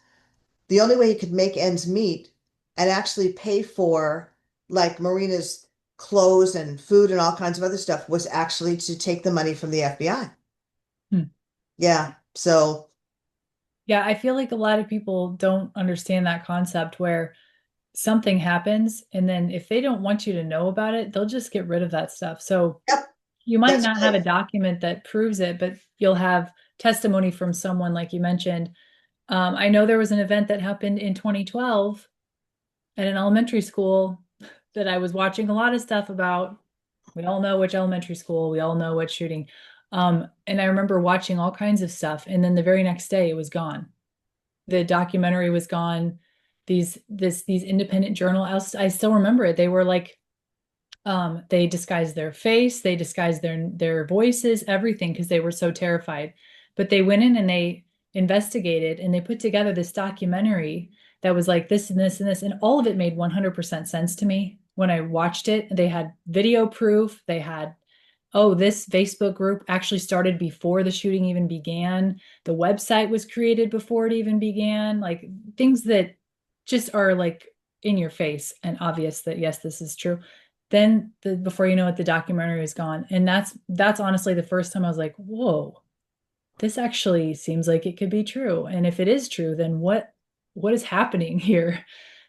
the only way he could make ends meet and actually pay for like Marina's clothes and food and all kinds of other stuff was actually to take the money from the FBI. Hmm. Yeah. So, Yeah, I feel like a lot of people don't understand that concept where something happens and then if they don't want you to know about it, they'll just get rid of that stuff. So yep, you might that's not have a right. document that proves it, but you'll have testimony from someone like you mentioned. I know there was an event that happened in 2012 at an elementary school that I was watching a lot of stuff about. We all know which elementary school, we all know what shooting. And I remember watching all kinds of stuff, and then the very next day it was gone. The documentary was gone. These independent journals, I still remember it. They were like they disguised their face, they disguised their voices, everything because they were so terrified. But they went in and they investigated and they put together this documentary that was like this and this and this, and all of it made 100% sense to me when I watched it. They had video proof. They had, oh, this Facebook group actually started before the shooting even began. The website was created before it even began. Like things that just are like in your face and obvious that yes, this is true. Then before you know it, the documentary is gone. And that's honestly the first time I was like, whoa, this actually seems like it could be true. And if it is true, then what is happening here? Oh,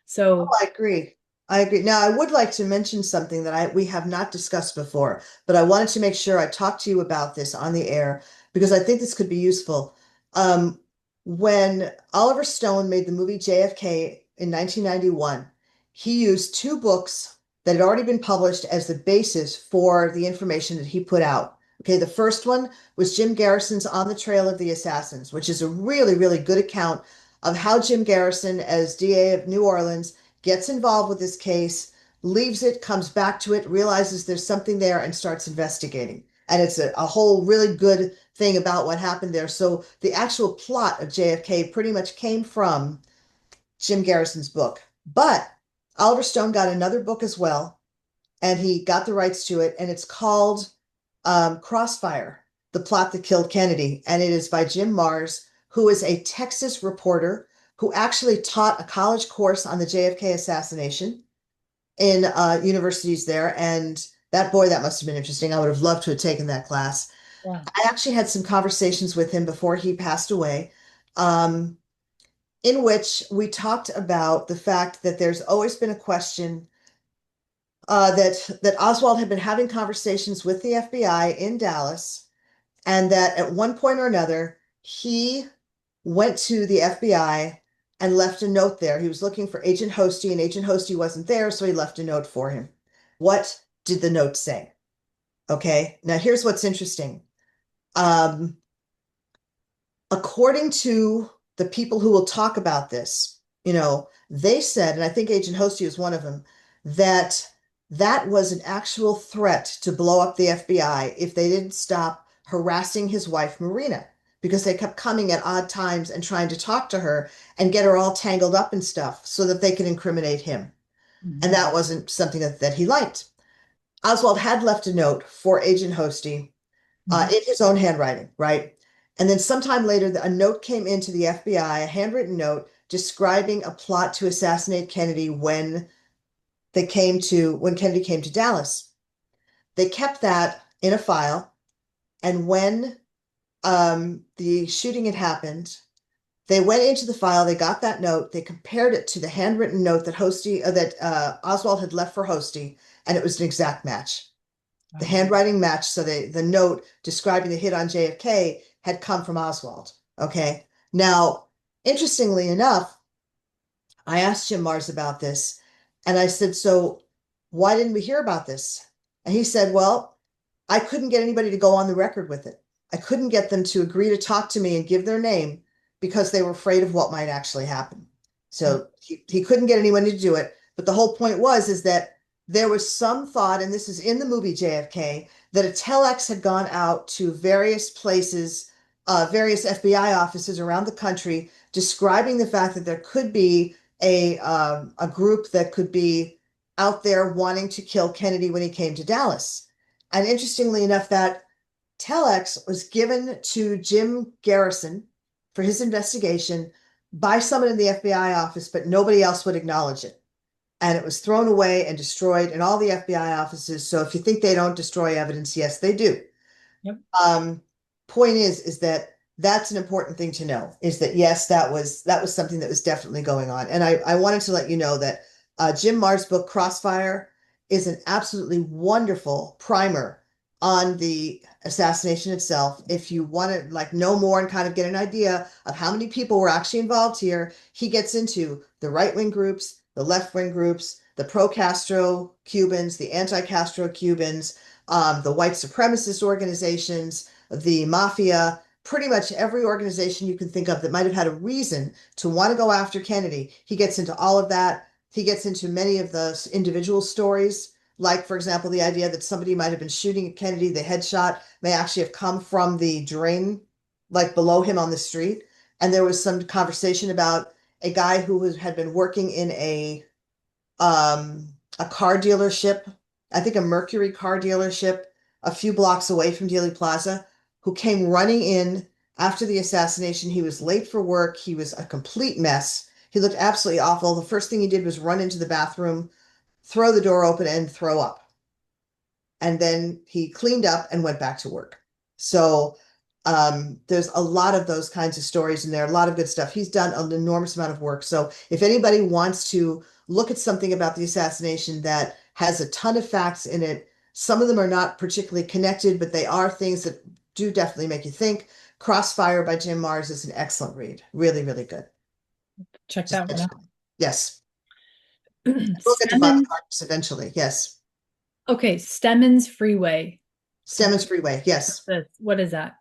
So I agree. I agree. Now, I would like to mention something that I we have not discussed before, but I wanted to make sure I talked to you about this on the air because I think this could be useful. Um, when Oliver Stone made the movie JFK in 1991, he used two books that had already been published as the basis for the information that he put out. Okay, the first one was Jim Garrison's On the Trail of the Assassins, which is a really, really good account of how Jim Garrison, as DA of New Orleans, gets involved with this case, leaves it, comes back to it, realizes there's something there, and starts investigating. And it's a whole really good thing about what happened there. So the actual plot of JFK pretty much came from Jim Garrison's book. But Oliver Stone got another book as well, and he got the rights to it, and it's called Crossfire, The Plot That Killed Kennedy. And it is by Jim Mars, who is a Texas reporter who actually taught a college course on the JFK assassination in universities there. And that boy, that must have been interesting. I would have loved to have taken that class. yeah. I actually had some conversations with him before he passed away, um, in which we talked about the fact that there's always been a question that Oswald had been having conversations with the FBI in Dallas, and that at one point or another he went to the FBI and left a note there. He was looking for Agent Hosty, and Agent Hosty wasn't there, so he left a note for him. What did the note say? Okay, now here's what's interesting. Um, According to the people who will talk about this, they said, and I think Agent Hosty was one of them, that that was an actual threat to blow up the FBI if they didn't stop harassing his wife, Marina, because they kept coming at odd times and trying to talk to her and get her all tangled up in stuff so that they could incriminate him. And Mhm. that wasn't something that he liked. Oswald had left a note for Agent Hosty Mhm. in his own handwriting, right? And then sometime later, a note came into the FBI, a handwritten note describing a plot to assassinate Kennedy when Kennedy came to Dallas. They kept that in a file, and when the shooting had happened, they went into the file. They got that note. They compared it to the handwritten note that Oswald had left for Hosty, and it was an exact match. The Wow. handwriting matched, so the note describing the hit on JFK had come from Oswald. Okay. Now, interestingly enough, I asked Jim Mars about this, and I said, "So why didn't we hear about this?" And he said, "Well, I couldn't get anybody to go on the record with it. I couldn't get them to agree to talk to me and give their name because they were afraid of what might actually happen." So he couldn't get anyone to do it. But the whole point is that there was some thought, and this is in the movie JFK, that a telex had gone out to various places, various FBI offices around the country, describing the fact that there could be a group that could be out there wanting to kill Kennedy when he came to Dallas. And interestingly enough, that telex was given to Jim Garrison for his investigation by someone in the FBI office, but nobody else would acknowledge it. and it was thrown away and destroyed in all the FBI offices. So if you think they don't destroy evidence, yes, they do. Yep. Um, Point is that that's an important thing to know, is that yes, that was something that was definitely going on. And I wanted to let you know that Jim Marrs' book Crossfire is an absolutely wonderful primer on the assassination itself. If you want to like know more and kind of get an idea of how many people were actually involved here, he gets into the right-wing groups, the left-wing groups, the pro-Castro Cubans, the anti-Castro Cubans, the white supremacist organizations, the mafia, pretty much every organization you can think of that might have had a reason to want to go after Kennedy. He gets into all of that. He gets into many of the individual stories, like, for example, the idea that somebody might have been shooting at Kennedy, the headshot may actually have come from the drain, like below him on the street. And there was some conversation about a guy who had been working in a car dealership, I think a Mercury car dealership a few blocks away from Dealey Plaza, who came running in after the assassination. He was late for work. He was a complete mess. He looked absolutely awful. The first thing he did was run into the bathroom, throw the door open, and throw up. And then he cleaned up and went back to work. So there's a lot of those kinds of stories in there, a lot of good stuff. He's done an enormous amount of work. So if anybody wants to look at something about the assassination that has a ton of facts in it, some of them are not particularly connected, but they are things that do definitely make you think. Crossfire by Jim Marrs is an excellent read. Really, really good. Check Just that one out. mention. Yes. We'll get to Bob Stemmons. Marks eventually. Yes. Okay, Stemmons Freeway. Stemmons Freeway. Yes. What is that?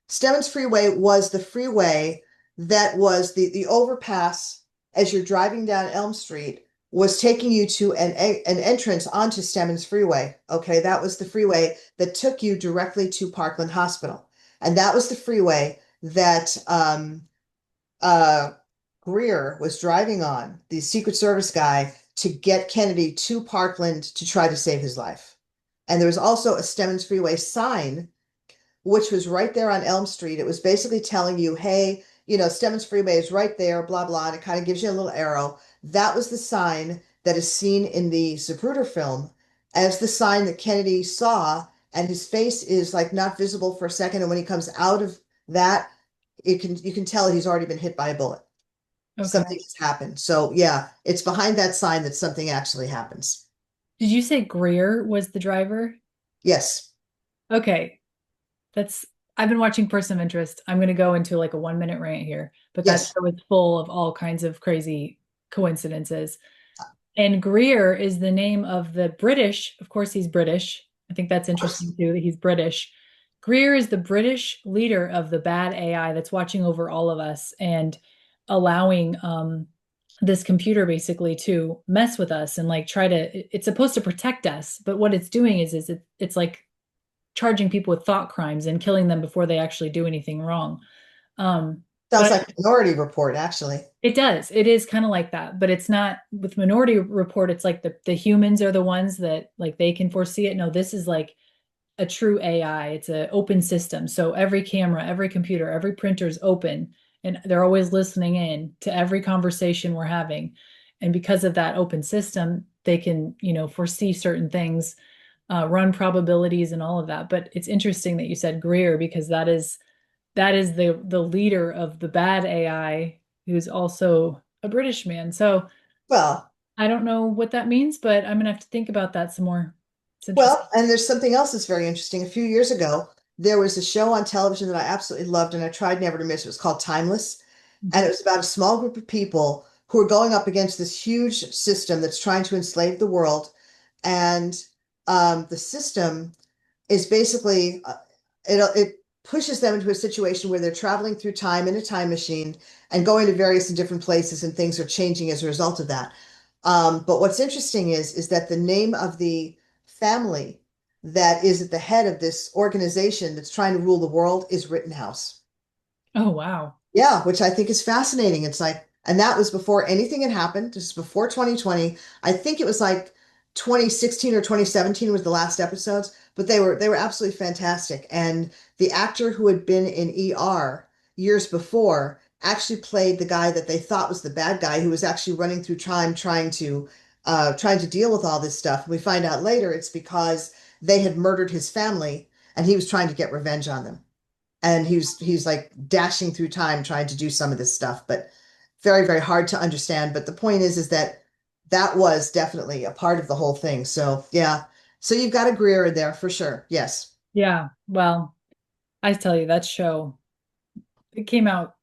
Stemmons Freeway was the freeway that was the overpass as you're driving down Elm Street was taking you to an entrance onto Stemmons Freeway. Okay, that was the freeway that took you directly to Parkland Hospital. And that was the freeway that uh, Greer was driving on, the Secret Service guy, to get Kennedy to Parkland to try to save his life. And there was also a Stemmons Freeway sign which was right there on Elm Street. It was basically telling you, hey, Stemmons Freeway is right there, blah, blah. And it kind of gives you a little arrow. That was the sign that is seen in the Zapruder film as the sign that Kennedy saw. And his face is like not visible for a second. And when he comes out of that, you can tell he's already been hit by a bullet. Okay. Something has happened. So yeah, it's behind that sign that something actually happens. Did you say Greer was the driver? Yes. Okay. That's I've been watching Person of Interest. I'm going to go into like a 1 minute rant here, but that Yes. show is full of all kinds of crazy coincidences. And Greer is the name of the British. Of course, he's British. I think that's Of course. interesting too, that he's British. Greer is the British leader of the bad AI that's watching over all of us and allowing this computer basically to mess with us and like try to, it's supposed to protect us, but what it's doing is it's like charging people with thought crimes and killing them before they actually do anything wrong. Sounds But like Minority Report, actually. it does. It is kind of like that, but it's not with Minority Report. It's like the humans are the ones that like they can foresee it. No, this is like a true AI. It's an open system. So every camera, every computer, every printer is open and they're always listening in to every conversation we're having. And because of that open system, they can, foresee certain things, run probabilities and all of that. But it's interesting that you said Greer because that is the leader of the bad AI who's also a British man. So Well, I don't know what that means, but I'm gonna have to think about that some more. It's interesting. and there's something else that's very interesting. A few years ago, there was a show on television that I absolutely loved and I tried never to miss. It was called Timeless. And it was about a small group of people who are going up against this huge system that's trying to enslave the world. And the system is basically it pushes them into a situation where they're traveling through time in a time machine and going to various and different places, and things are changing as a result of that. But what's interesting is that the name of the family that is at the head of this organization that's trying to rule the world is Rittenhouse. Oh, wow. Yeah, which I think is fascinating. It's like, and that was before anything had happened. This is before 2020. I think it was like 2016 or 2017 was the last episodes, but they were absolutely fantastic. And the actor who had been in ER years before actually played the guy that they thought was the bad guy who was actually running through time trying to trying to deal with all this stuff. We find out later it's because they had murdered his family and he was trying to get revenge on them. And he's like dashing through time trying to do some of this stuff, but very, very hard to understand. But the point is that that was definitely a part of the whole thing. So yeah. So you've got a Greer in there for sure. Yes. Yeah. Well, I tell you, that show, it came out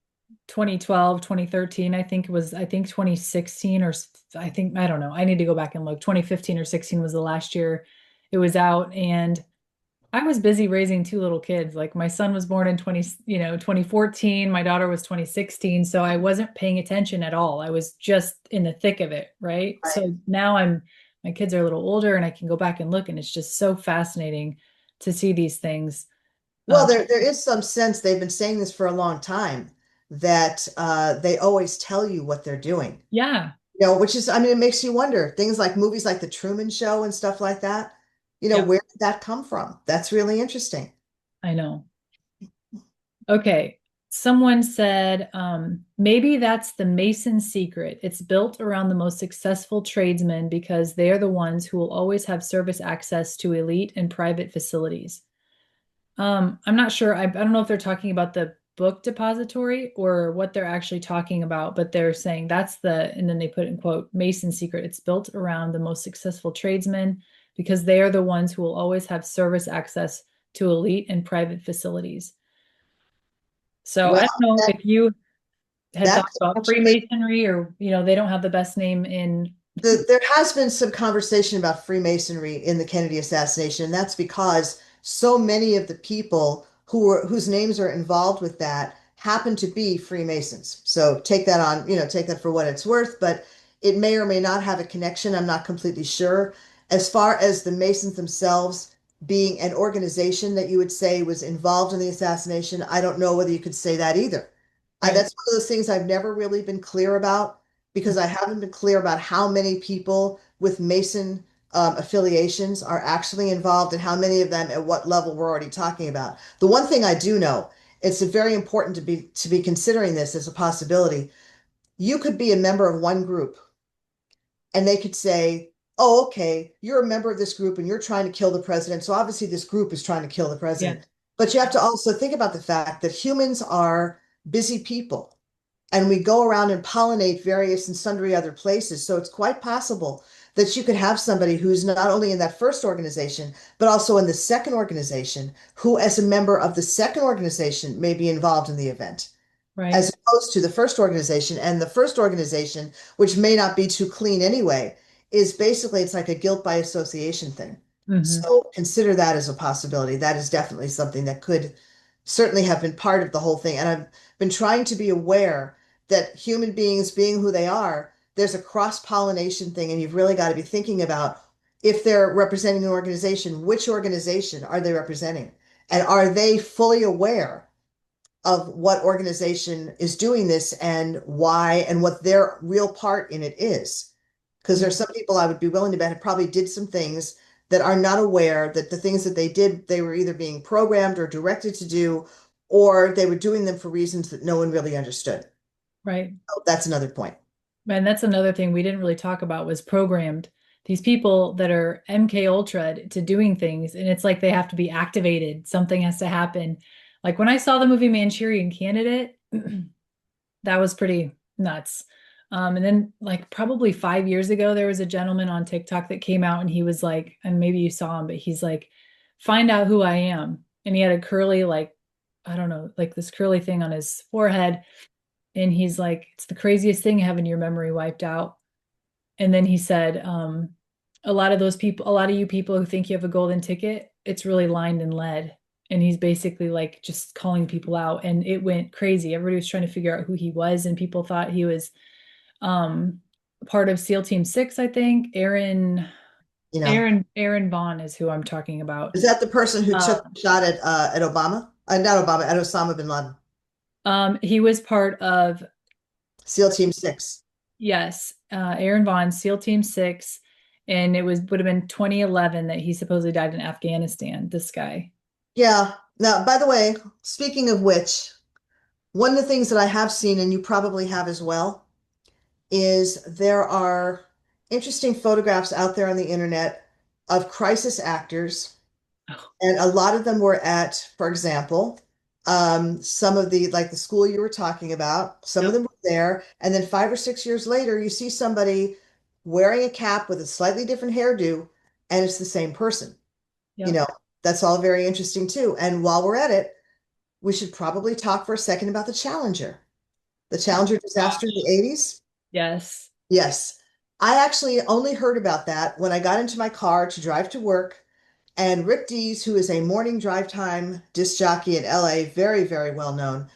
2012, 2013. I think it was, I think 2016 or I think, I don't know. I need to go back and look. 2015 or 16 was the last year it was out. And I was busy raising two little kids. Like my son was born in 2014. My daughter was 2016. So I wasn't paying attention at all. I was just in the thick of it, right? Right. So now my kids are a little older and I can go back and look and it's just so fascinating to see these things. Well, Um, there is some sense they've been saying this for a long time that they always tell you what they're doing. yeah. You know, which is, I mean, it makes you wonder. Things like movies like The Truman Show and stuff like that. You know, Yep. where did that come from? That's really interesting. I know. Okay. Someone said, maybe that's the Mason secret. It's built around the most successful tradesmen because they are the ones who will always have service access to elite and private facilities. I'm not sure. I don't know if they're talking about the book depository or what they're actually talking about, but they're saying that's and then they put in quote, Mason secret. It's built around the most successful tradesmen because they are the ones who will always have service access to elite and private facilities. So Well, I don't know that if you had that thought could about actually Freemasonry or, they don't have the best name in. there has been some conversation about Freemasonry in the Kennedy assassination, and that's because so many of the people whose names are involved with that happen to be Freemasons. So take that on, take that for what it's worth, but it may or may not have a connection. I'm not completely sure. As far as the Masons themselves being an organization that you would say was involved in the assassination, I don't know whether you could say that either. Right. That's one of those things I've never really been clear about because I haven't been clear about how many people with Mason affiliations are actually involved and how many of them at what level we're already talking about. The one thing I do know, it's very important to be considering this as a possibility. You could be a member of one group and they could say, "Oh, okay, you're a member of this group and you're trying to kill the president. So obviously this group is trying to kill the Yeah. president." But you have to also think about the fact that humans are busy people and we go around and pollinate various and sundry other places. So it's quite possible that you could have somebody who's not only in that first organization, but also in the second organization, who, as a member of the second organization, may be involved in the event, Right. as opposed to the first organization. And the first organization, which may not be too clean anyway, is basically it's like a guilt by association thing. Hmm. So consider that as a possibility. That is definitely something that could certainly have been part of the whole thing. And I've been trying to be aware that human beings being who they are, there's a cross-pollination thing, and you've really got to be thinking about if they're representing an organization, which organization are they representing? And are they fully aware of what organization is doing this and why and what their real part in it is? Because there's some people I would be willing to bet probably did some things that are not aware that the things that they did, they were either being programmed or directed to do, or they were doing them for reasons that no one really understood. Right. Oh, that's another point. And that's another thing we didn't really talk about was programmed. These people that are MK Ultra to doing things, and it's like they have to be activated. Something has to happen. Like when I saw the movie Manchurian Candidate, that was pretty nuts. And then like probably 5 years ago, there was a gentleman on TikTok that came out and he was like, and maybe you saw him, but he's like, find out who I am. And he had a curly, like, I don't know, like this curly thing on his forehead. And he's like, it's the craziest thing having your memory wiped out. And then he said, a lot of those people, a lot of you people who think you have a golden ticket, it's really lined in lead. And he's basically like just calling people out. And it went crazy. Everybody was trying to figure out who he was, and people thought he was um part of SEAL Team 6, I think. You know, Aaron Vaughn is who I'm talking about. is that the person who took Um, the shot at Obama? Not Obama, at Osama bin Laden. he was part of, SEAL Team 6. yes, Aaron Vaughn, SEAL Team 6, and it would have been 2011 that he supposedly died in Afghanistan, this guy. Yeah. Now, by the way, speaking of which, one of the things that I have seen, and you probably have as well, is there are interesting photographs out there on the internet of crisis actors, Oh, and a lot of them were at, for example, some of the like the school you were talking about. Some of yep, them were there, and then 5 or 6 years later, you see somebody wearing a cap with a slightly different hairdo, and it's the same person. You yep. know, that's all very interesting too. And while we're at it, we should probably talk for a second about the Challenger disaster in the Gosh. 80s. Yes. Yes. I actually only heard about that when I got into my car to drive to work. And Rick Dees, who is a morning drive time disc jockey in LA, very, very well known,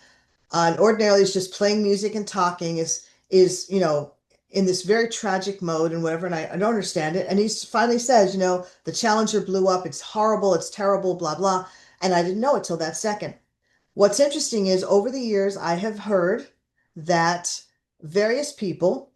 and ordinarily is just playing music and talking, is in this very tragic mode and whatever. And I don't understand it. And he finally says, the Challenger blew up. It's horrible. It's terrible. Blah blah. And I didn't know it till that second. What's interesting is over the years, I have heard that various people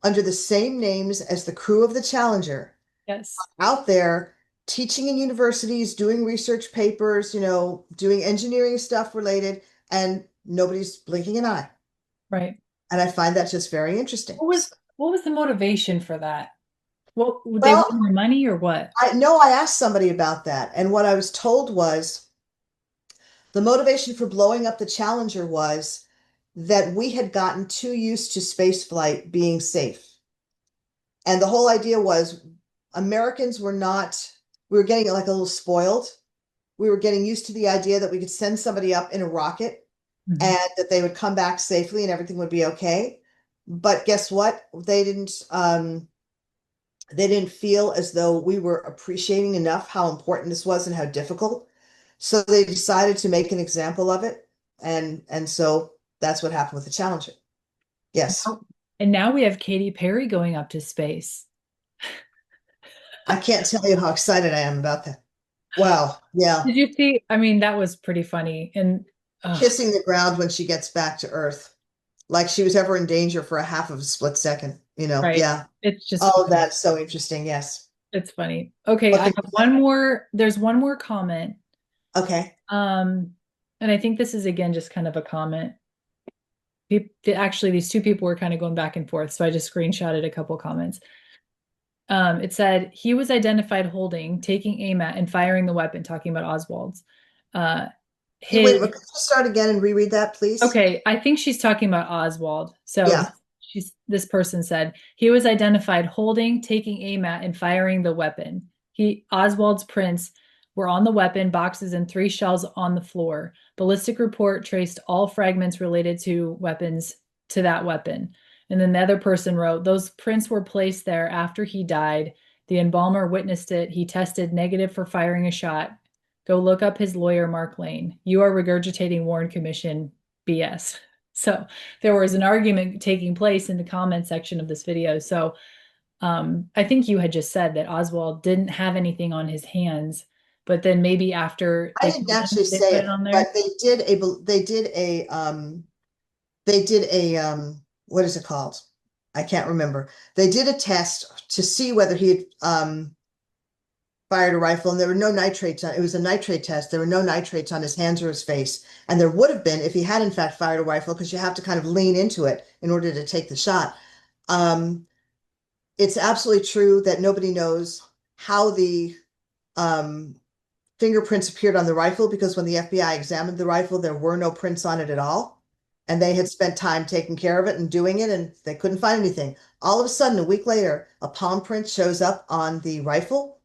under the same names as the crew of the Challenger Yes. out there teaching in universities, doing research papers, doing engineering stuff related, and nobody's blinking an eye. Right. And I find that just very interesting. What was the motivation for that? What would they want Well, more money or what? I know I asked somebody about that, and what I was told was the motivation for blowing up the Challenger was that we had gotten too used to space flight being safe. And the whole idea was Americans were not, we were getting like a little spoiled. We were getting used to the idea that we could send somebody up in a rocket Mhm. and that they would come back safely and everything would be okay. But guess what? They didn't feel as though we were appreciating enough how important this was and how difficult. So they decided to make an example of it. And so that's what happened with the Challenger. Yes. Oh, and now we have Katy Perry going up to space. I can't tell you how excited I am about that. Wow. Yeah. Did you see? I mean, that was pretty funny. And Kissing the ground when she gets back to Earth, like she was ever in danger for a half of a split second. right. Yeah. It's just Oh, funny. that's so interesting. Yes. It's funny. Okay, I Okay. have one more. There's one more comment. Okay. Um, and I think this is again just kind of a comment. Actually, these two people were kind of going back and forth, so I just screenshotted a couple comments. It said he was identified holding, taking aim at, and firing the weapon, talking about Oswald's. Uh, You his wait, could you start again and reread that, please? Okay, I think she's talking about Oswald. So Yeah. she's this person said he was identified holding, taking aim at, and firing the weapon. Oswald's prints were on the weapon, boxes, and three shells on the floor. Ballistic report traced all fragments related to weapons to that weapon. And then the other person wrote, those prints were placed there after he died. The embalmer witnessed it. He tested negative for firing a shot. Go look up his lawyer, Mark Lane. You are regurgitating Warren Commission BS. So there was an argument taking place in the comment section of this video. So I think you had just said that Oswald didn't have anything on his hands, but then maybe after I they didn't killed him, actually they say put it it, on but there. they did a what is it called? I can't remember. They did a test to see whether he had fired a rifle, and there were no nitrates on it. Was a nitrate test. There were no nitrates on his hands or his face. And there would have been if he had in fact fired a rifle, because you have to kind of lean into it in order to take the shot. Um, it's absolutely true that nobody knows how the um, fingerprints appeared on the rifle, because when the FBI examined the rifle, there were no prints on it at all. And they had spent time taking care of it and doing it, and they couldn't find anything. All of a sudden, a week later, a palm print shows up on the rifle,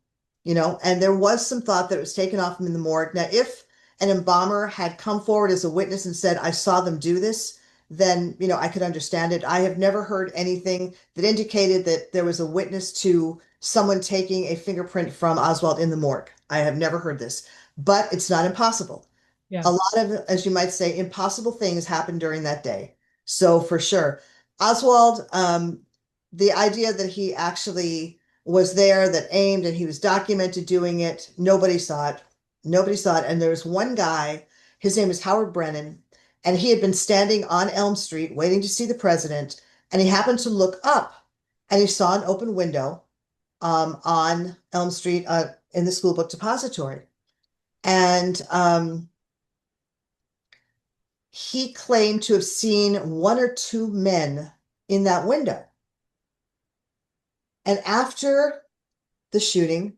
and there was some thought that it was taken off him in the morgue. Now, if an embalmer had come forward as a witness and said, I saw them do this, then, I could understand it. I have never heard anything that indicated that there was a witness to someone taking a fingerprint from Oswald in the morgue. I have never heard this, but it's not impossible. Yeah. A lot of, as you might say, impossible things happened during that day. So for sure, Oswald, the idea that he actually was there, that aimed, and he was documented doing it, nobody saw it. Nobody saw it. And there's one guy, his name is Howard Brennan, and he had been standing on Elm Street waiting to see the president, and he happened to look up and he saw an open window on Elm Street in the school book depository. And he claimed to have seen one or two men in that window. And after the shooting,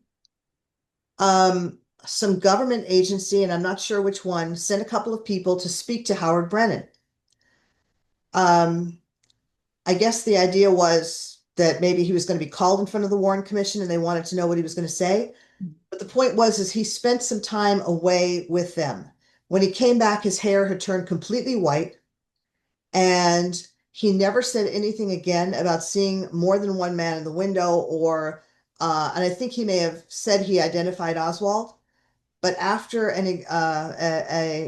um, some government agency, and I'm not sure which one, sent a couple of people to speak to Howard Brennan. Um, I guess the idea was that maybe he was going to be called in front of the Warren Commission and they wanted to know what he was going to say. But the point was is he spent some time away with them. When he came back, his hair had turned completely white, and he never said anything again about seeing more than one man in the window or and I think he may have said he identified Oswald, but after an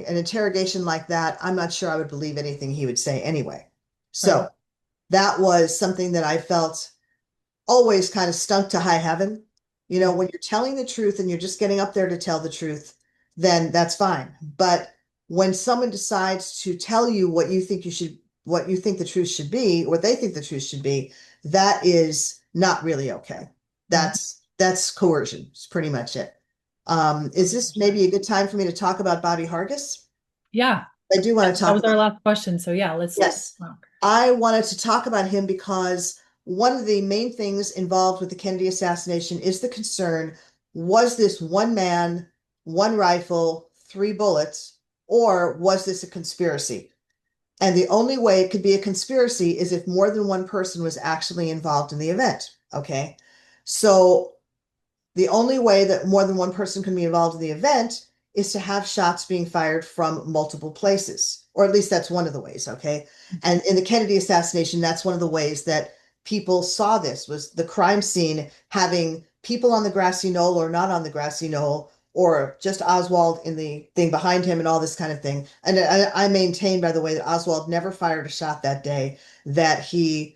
interrogation like that, I'm not sure I would believe anything he would say anyway. Right. So that was something that I felt always kind of stunk to high heaven. You know, Yeah. when you're telling the truth and you're just getting up there to tell the truth, then that's fine. But when someone decides to tell you what you think you should, what you think the truth should be, what they think the truth should be, that is not really okay. Right. That's coercion. It's pretty much it. Is For this sure. maybe a good time for me to talk about Bobby Hargis? Yeah. I do want to That talk was our about. last question. So yeah, let's Yes. talk. I wanted to talk about him because one of the main things involved with the Kennedy assassination is the concern, was this one man, one rifle, three bullets, or was this a conspiracy? And the only way it could be a conspiracy is if more than one person was actually involved in the event. Okay. So the only way that more than one person can be involved in the event is to have shots being fired from multiple places, or at least that's one of the ways. Okay. And in the Kennedy assassination, that's one of the ways that people saw this was the crime scene having people on the grassy knoll or not on the grassy knoll, or just Oswald in the thing behind him and all this kind of thing. And I maintain, by the way, that Oswald never fired a shot that day, that he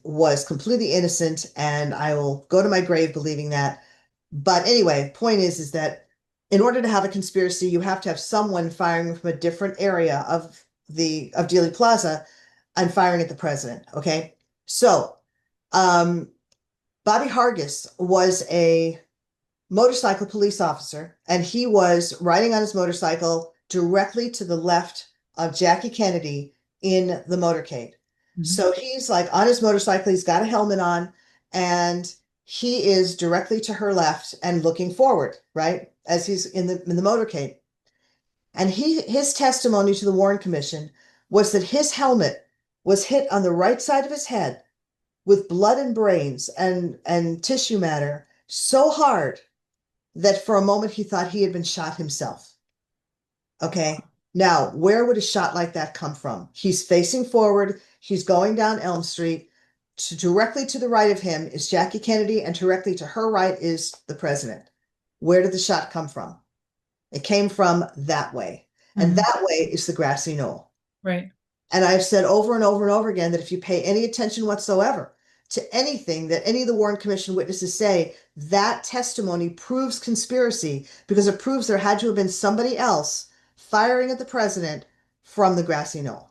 was completely innocent, and I will go to my grave believing that. But anyway, point is that in order to have a conspiracy, you have to have someone firing from a different area of Dealey Plaza and firing at the president. Okay, so um, Bobby Hargis was a motorcycle police officer, and he was riding on his motorcycle directly to the left of Jackie Kennedy in the motorcade. Mhm. So he's like on his motorcycle, he's got a helmet on, and he is directly to her left and looking forward, right? As he's in the motorcade. And his testimony to the Warren Commission was that his helmet was hit on the right side of his head with blood and brains and tissue matter so hard that for a moment he thought he had been shot himself. Okay. Now, where would a shot like that come from? He's facing forward, he's going down Elm Street. Directly to the right of him is Jackie Kennedy, and directly to her right is the president. Where did the shot come from? It came from that way. And Mhm. that way is the grassy knoll. Right. And I've said over and over and over again that if you pay any attention whatsoever to anything that any of the Warren Commission witnesses say, that testimony proves conspiracy because it proves there had to have been somebody else firing at the president from the grassy knoll.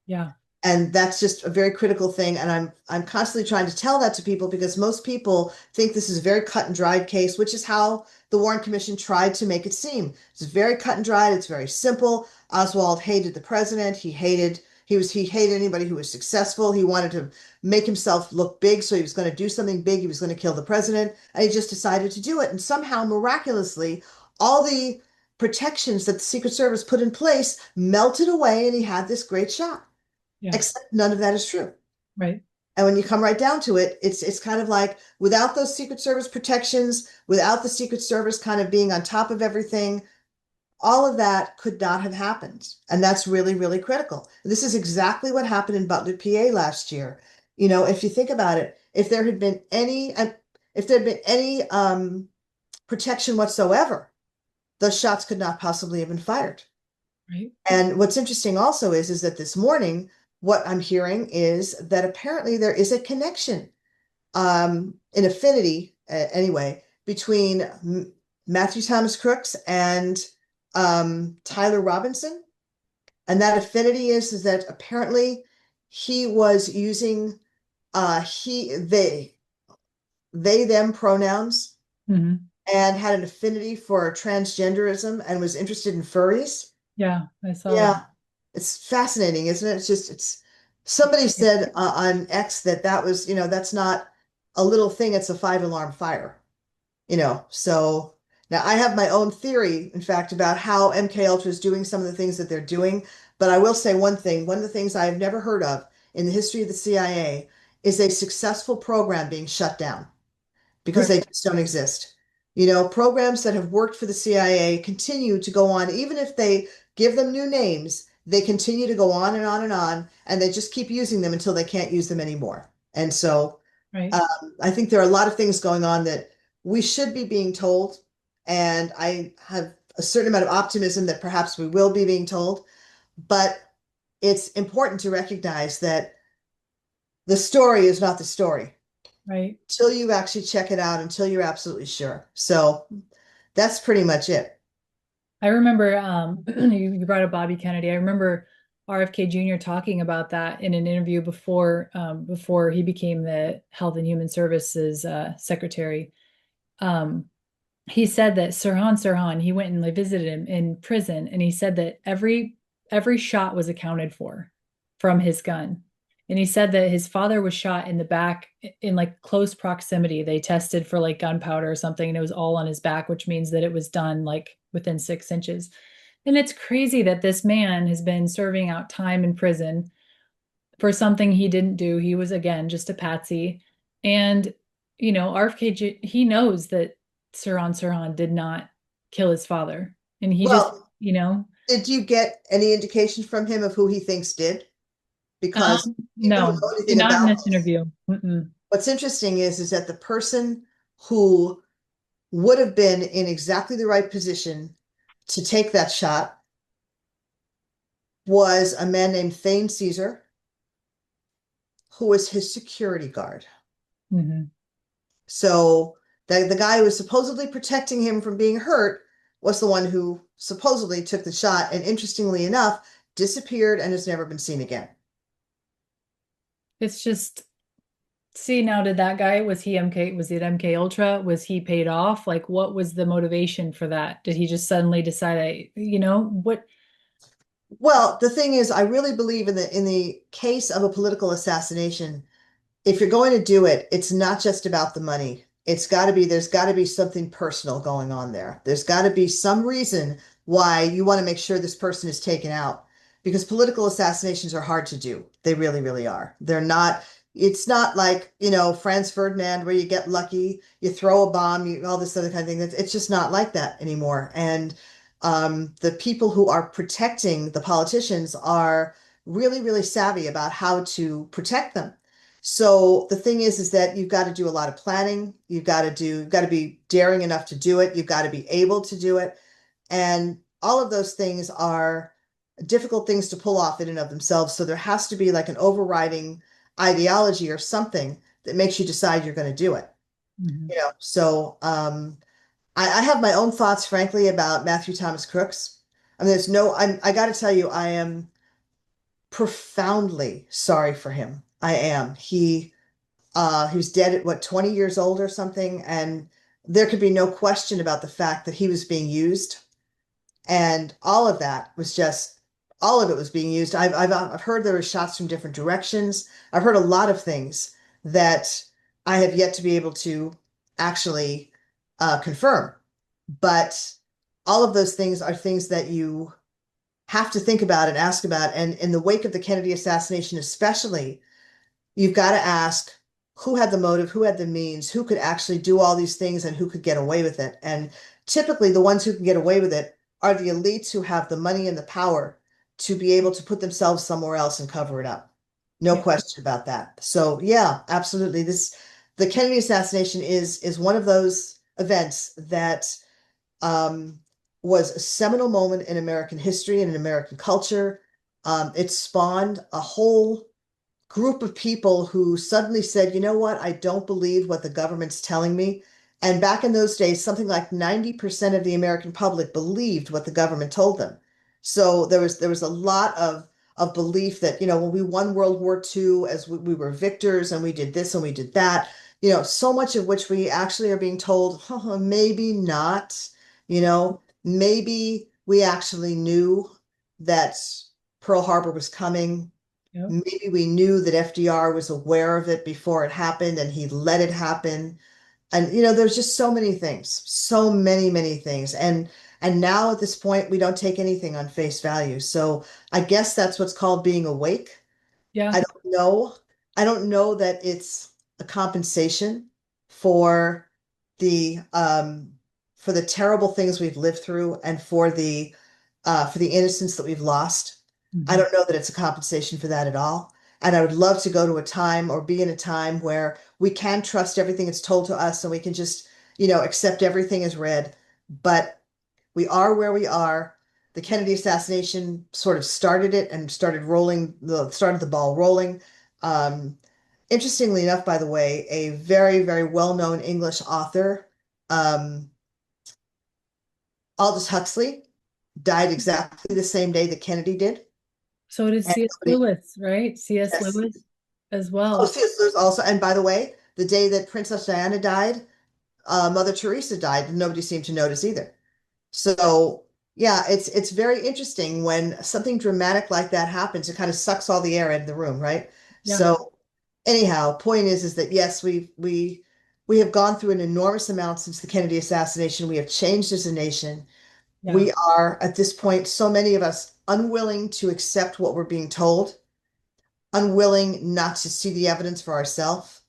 Yeah. And that's just a very critical thing. And I'm constantly trying to tell that to people because most people think this is a very cut and dried case, which is how the Warren Commission tried to make it seem. It's very cut and dried. It's very simple. Oswald hated the president. He hated anybody who was successful. He wanted to make himself look big, so he was going to do something big. He was going to kill the president, and he just decided to do it. And somehow, miraculously, all the protections that the Secret Service put in place melted away, and he had this great shot. Yeah. Except none of that is true. Right. And when you come right down to it, it's kind of like without those Secret Service protections, without the Secret Service kind of being on top of everything, all of that could not have happened. And that's really, really critical. This is exactly what happened in Butler, PA last year. You know, if you think about it, if there had been any protection whatsoever, those shots could not possibly have been fired. Right. And what's interesting also is that this morning, what I'm hearing is that apparently there is a connection, an affinity, anyway, between Matthew Thomas Crooks and Tyler Robinson. And that affinity is that apparently he was using he they them pronouns Mhm. and had an affinity for transgenderism and was interested in furries. Yeah, I saw that. Yeah, it's fascinating, isn't it? It's somebody Yeah. said on X that that was, that's not a little thing, it's a five-alarm fire, So now I have my own theory, in fact, about how MK Ultra is doing some of the things that they're doing. But I will say one thing, one of the things I have never heard of in the history of the CIA is a successful program being shut down because they Right. just don't exist. Programs that have worked for the CIA continue to go on, even if they give them new names, they continue to go on and on and on, and they just keep using them until they can't use them anymore. And so Right. I think there are a lot of things going on that we should be being told, and I have a certain amount of optimism that perhaps we will be being told, but it's important to recognize that the story is not the story Right. until you actually check it out, until you're absolutely sure. So that's pretty much it. I remember you brought up Bobby Kennedy. I remember RFK Jr. talking about that in an interview before he became the Health and Human Services secretary. Um, he said that Sirhan, he went and like, visited him in prison, and he said that every shot was accounted for from his gun. And he said that his father was shot in the back in like close proximity. They tested for like gunpowder or something, and it was all on his back, which means that it was done like within 6 inches. And it's crazy that this man has been serving out time in prison for something he didn't do. He was again just a patsy. And RFK, he knows that Sirhan did not kill his father. And he just, Well, you know, did you get any indication from him of who he thinks did? Because people who no, know anything not in about this this, interview. Mm-mm. what's interesting is that the person who would have been in exactly the right position to take that shot was a man named Thane Caesar, who was his security guard. Mm-hmm. So the guy who was supposedly protecting him from being hurt was the one who supposedly took the shot, and interestingly enough, disappeared and has never been seen again. It's just, see, now did that guy, was it MK Ultra? Was he paid off? Like, what was the motivation for that? Did he just suddenly decide, what? Well, the thing is, I really believe in the case of a political assassination, if you're going to do it, it's not just about the money. There's got to be something personal going on there. There's got to be some reason why you want to make sure this person is taken out because political assassinations are hard to do. They really, really are. It's not like, Franz Ferdinand where you get lucky, you throw a bomb, all this other kind of thing. It's just not like that anymore. And the people who are protecting the politicians are really, really savvy about how to protect them. So the thing is that you've got to do a lot of planning. You've got to be daring enough to do it. You've got to be able to do it. And all of those things are difficult things to pull off in and of themselves. So there has to be like an overriding ideology or something that makes you decide you're going to do it. Mhm. So I have my own thoughts, frankly, about Matthew Thomas Crooks. I mean, I got to tell you, I am profoundly sorry for him. I am. He was dead at what, 20 years old or something, and there could be no question about the fact that he was being used, and all of it was being used. I've heard there were shots from different directions. I've heard a lot of things that I have yet to be able to actually confirm, but all of those things are things that you have to think about and ask about, and in the wake of the Kennedy assassination, especially you've got to ask who had the motive, who had the means, who could actually do all these things, and who could get away with it. And typically, the ones who can get away with it are the elites who have the money and the power to be able to put themselves somewhere else and cover it up. No Yeah. question about that. So, yeah, absolutely. The Kennedy assassination is one of those events that um, was a seminal moment in American history and in American culture. It spawned a whole group of people who suddenly said, you know what, I don't believe what the government's telling me. And back in those days, something like 90% of the American public believed what the government told them. So there was a lot of belief that, when we won World War II as we were victors and we did this and we did that, so much of which we actually are being told, maybe not, maybe we actually knew that Pearl Harbor was coming Yep. maybe we knew that FDR was aware of it before it happened and he let it happen. And there's just so many things, so many things. And now at this point, we don't take anything on face value. So I guess that's what's called being awake. Yeah. I don't know. I don't know that it's a compensation for the terrible things we've lived through and for the innocence that we've lost. I Mhm. don't know that it's a compensation for that at all. And I would love to go to a time or be in a time where we can trust everything that's told to us and we can just, accept everything as read. But we are where we are. The Kennedy assassination sort of started it and started the ball rolling. Um, Interestingly enough, by the way, a very well-known English author, um, Aldous Huxley, died exactly the same day that Kennedy did. So did And C.S. nobody, Lewis, right? C.S. yes. Lewis as Oh, well. C.S. Lewis also. And by the way, the day that Princess Diana died, Mother Teresa died, and nobody seemed to notice either. So yeah, it's very interesting when something dramatic like that happens. It kind of sucks all the air out of the room, right? Yeah. So anyhow, point is that yes, we have gone through an enormous amount since the Kennedy assassination. We have changed as a nation. Yeah. We are at this point, so many of us unwilling to accept what we're being told, unwilling not to see the evidence for ourselves,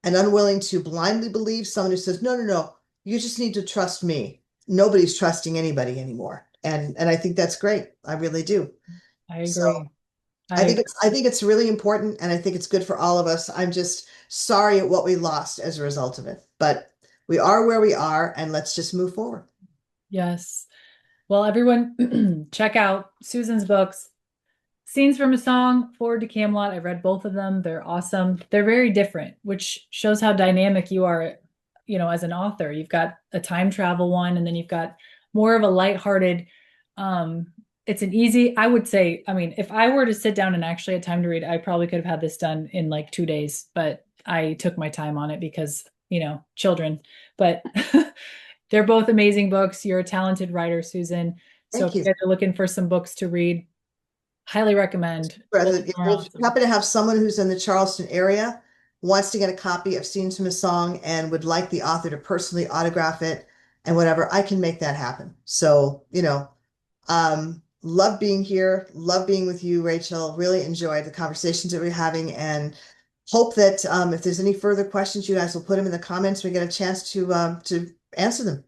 and unwilling to blindly believe someone who says, no, no, no, you just need to trust me. Nobody's trusting anybody anymore. And I think that's great. I really do. I So agree. I I think agree. it's really important and I think it's good for all of us. I'm just sorry at what we lost as a result of it. But we are where we are and let's just move forward. Yes. Well, everyone, check out Susan's books. Scenes from a Song, Forward to Camelot. I've read both of them. They're awesome. They're very different, which shows how dynamic you are, as an author. You've got a time travel one, and then you've got more of a lighthearted, um, it's an easy, I would say, I mean, if I were to sit down and actually had time to read, I probably could have had this done in like 2 days, but I took my time on it because, children. But they're both amazing books. You're a talented writer, Susan. So if Thank you you. guys are looking for some books to read, highly recommend. Both of President, them are well, if you awesome. happen to have someone who's in the Charleston area, wants to get a copy of Scenes from a Song and would like the author to personally autograph it and whatever, I can make that happen. So, love being here, love being with you, Rachel. Really enjoyed the conversations that we're having and hope that if there's any further questions, you guys will put them in the comments. We get a chance to answer them.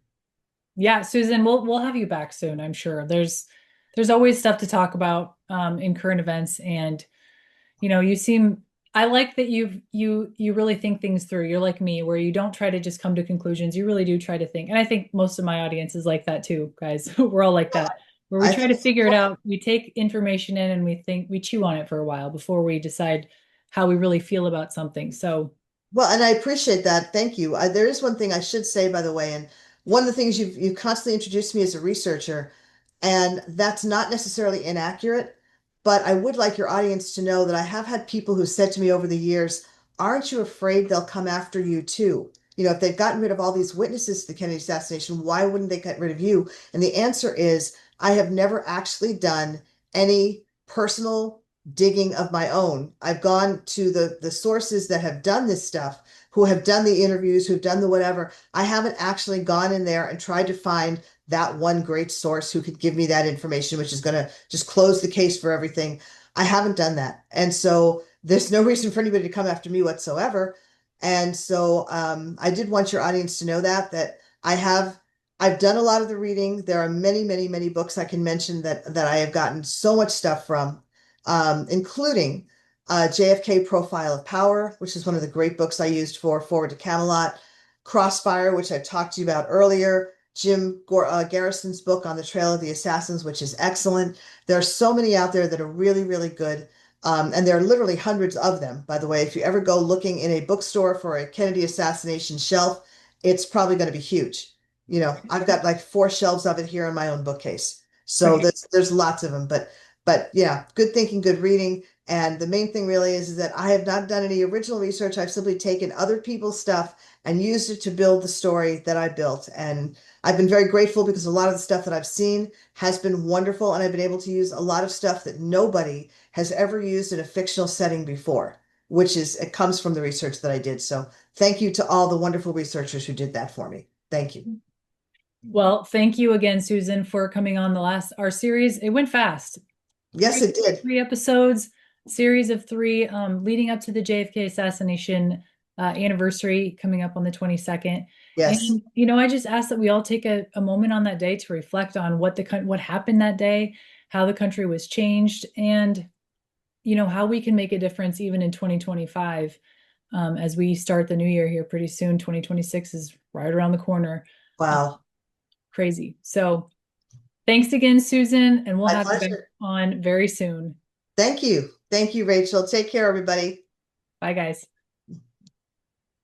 Yeah, Susan, we'll have you back soon, I'm sure. There's always stuff to talk about in current events, and you seem, I like that you really think things through. You're like me, where you don't try to just come to conclusions. You really do try to think. And I think most of my audience is like that too, guys. We're all like that, where we I try think to it's figure it important. out. We take information in and we chew on it for a while before we decide how we really feel about something. So, Well, and I appreciate that. Thank you. There is one thing I should say, by the way, and one of the things you've constantly introduced me as a researcher, and that's not necessarily inaccurate, but I would like your audience to know that I have had people who said to me over the years, "Aren't you afraid they'll come after you too? If they've gotten rid of all these witnesses to the Kennedy assassination, why wouldn't they get rid of you?" And the answer is, I have never actually done any personal digging of my own. I've gone to the sources that have done this stuff, who have done the interviews, who've done the whatever. I haven't actually gone in there and tried to find that one great source who could give me that information, which is going to just close the case for everything. I haven't done that. And so there's no reason for anybody to come after me whatsoever. And so I did want your audience to know that I've done a lot of the reading. There are many books I can mention that I have gotten so much stuff from, including JFK Profile of Power, which is one of the great books I used for Forward to Camelot, Crossfire, which I talked to you about earlier, Garrison's book on the Trail of the Assassins, which is excellent. There are so many out there that are really good. And there are literally hundreds of them, by the way. If you ever go looking in a bookstore for a Kennedy assassination shelf, it's probably going to be huge. I've got like 4 shelves of it here in my own bookcase. So right. there's lots of them, but yeah, good thinking, good reading. And the main thing really is that I have not done any original research. I've simply taken other people's stuff and used it to build the story that I built. And I've been very grateful because a lot of the stuff that I've seen has been wonderful. And I've been able to use a lot of stuff that nobody has ever used in a fictional setting before, which is, it comes from the research that I did. So thank you to all the wonderful researchers who did that for me. Thank you. Well, thank you again, Susan, for coming on the last our series. It went fast. Yes, Three it did. three episodes, series of three, leading up to the JFK assassination anniversary coming up on the 22nd. Yes. And I just ask that we all take a moment on that day to reflect on what happened that day, how the country was changed, and how we can make a difference even in 2025, as we start the new year here pretty soon. 2026 is right around the corner. Uh, Wow. Crazy. So thanks again, Susan, and we'll My have you back pleasure. on very soon. Thank you. Thank you, Rachel. Take care, everybody. Bye, guys.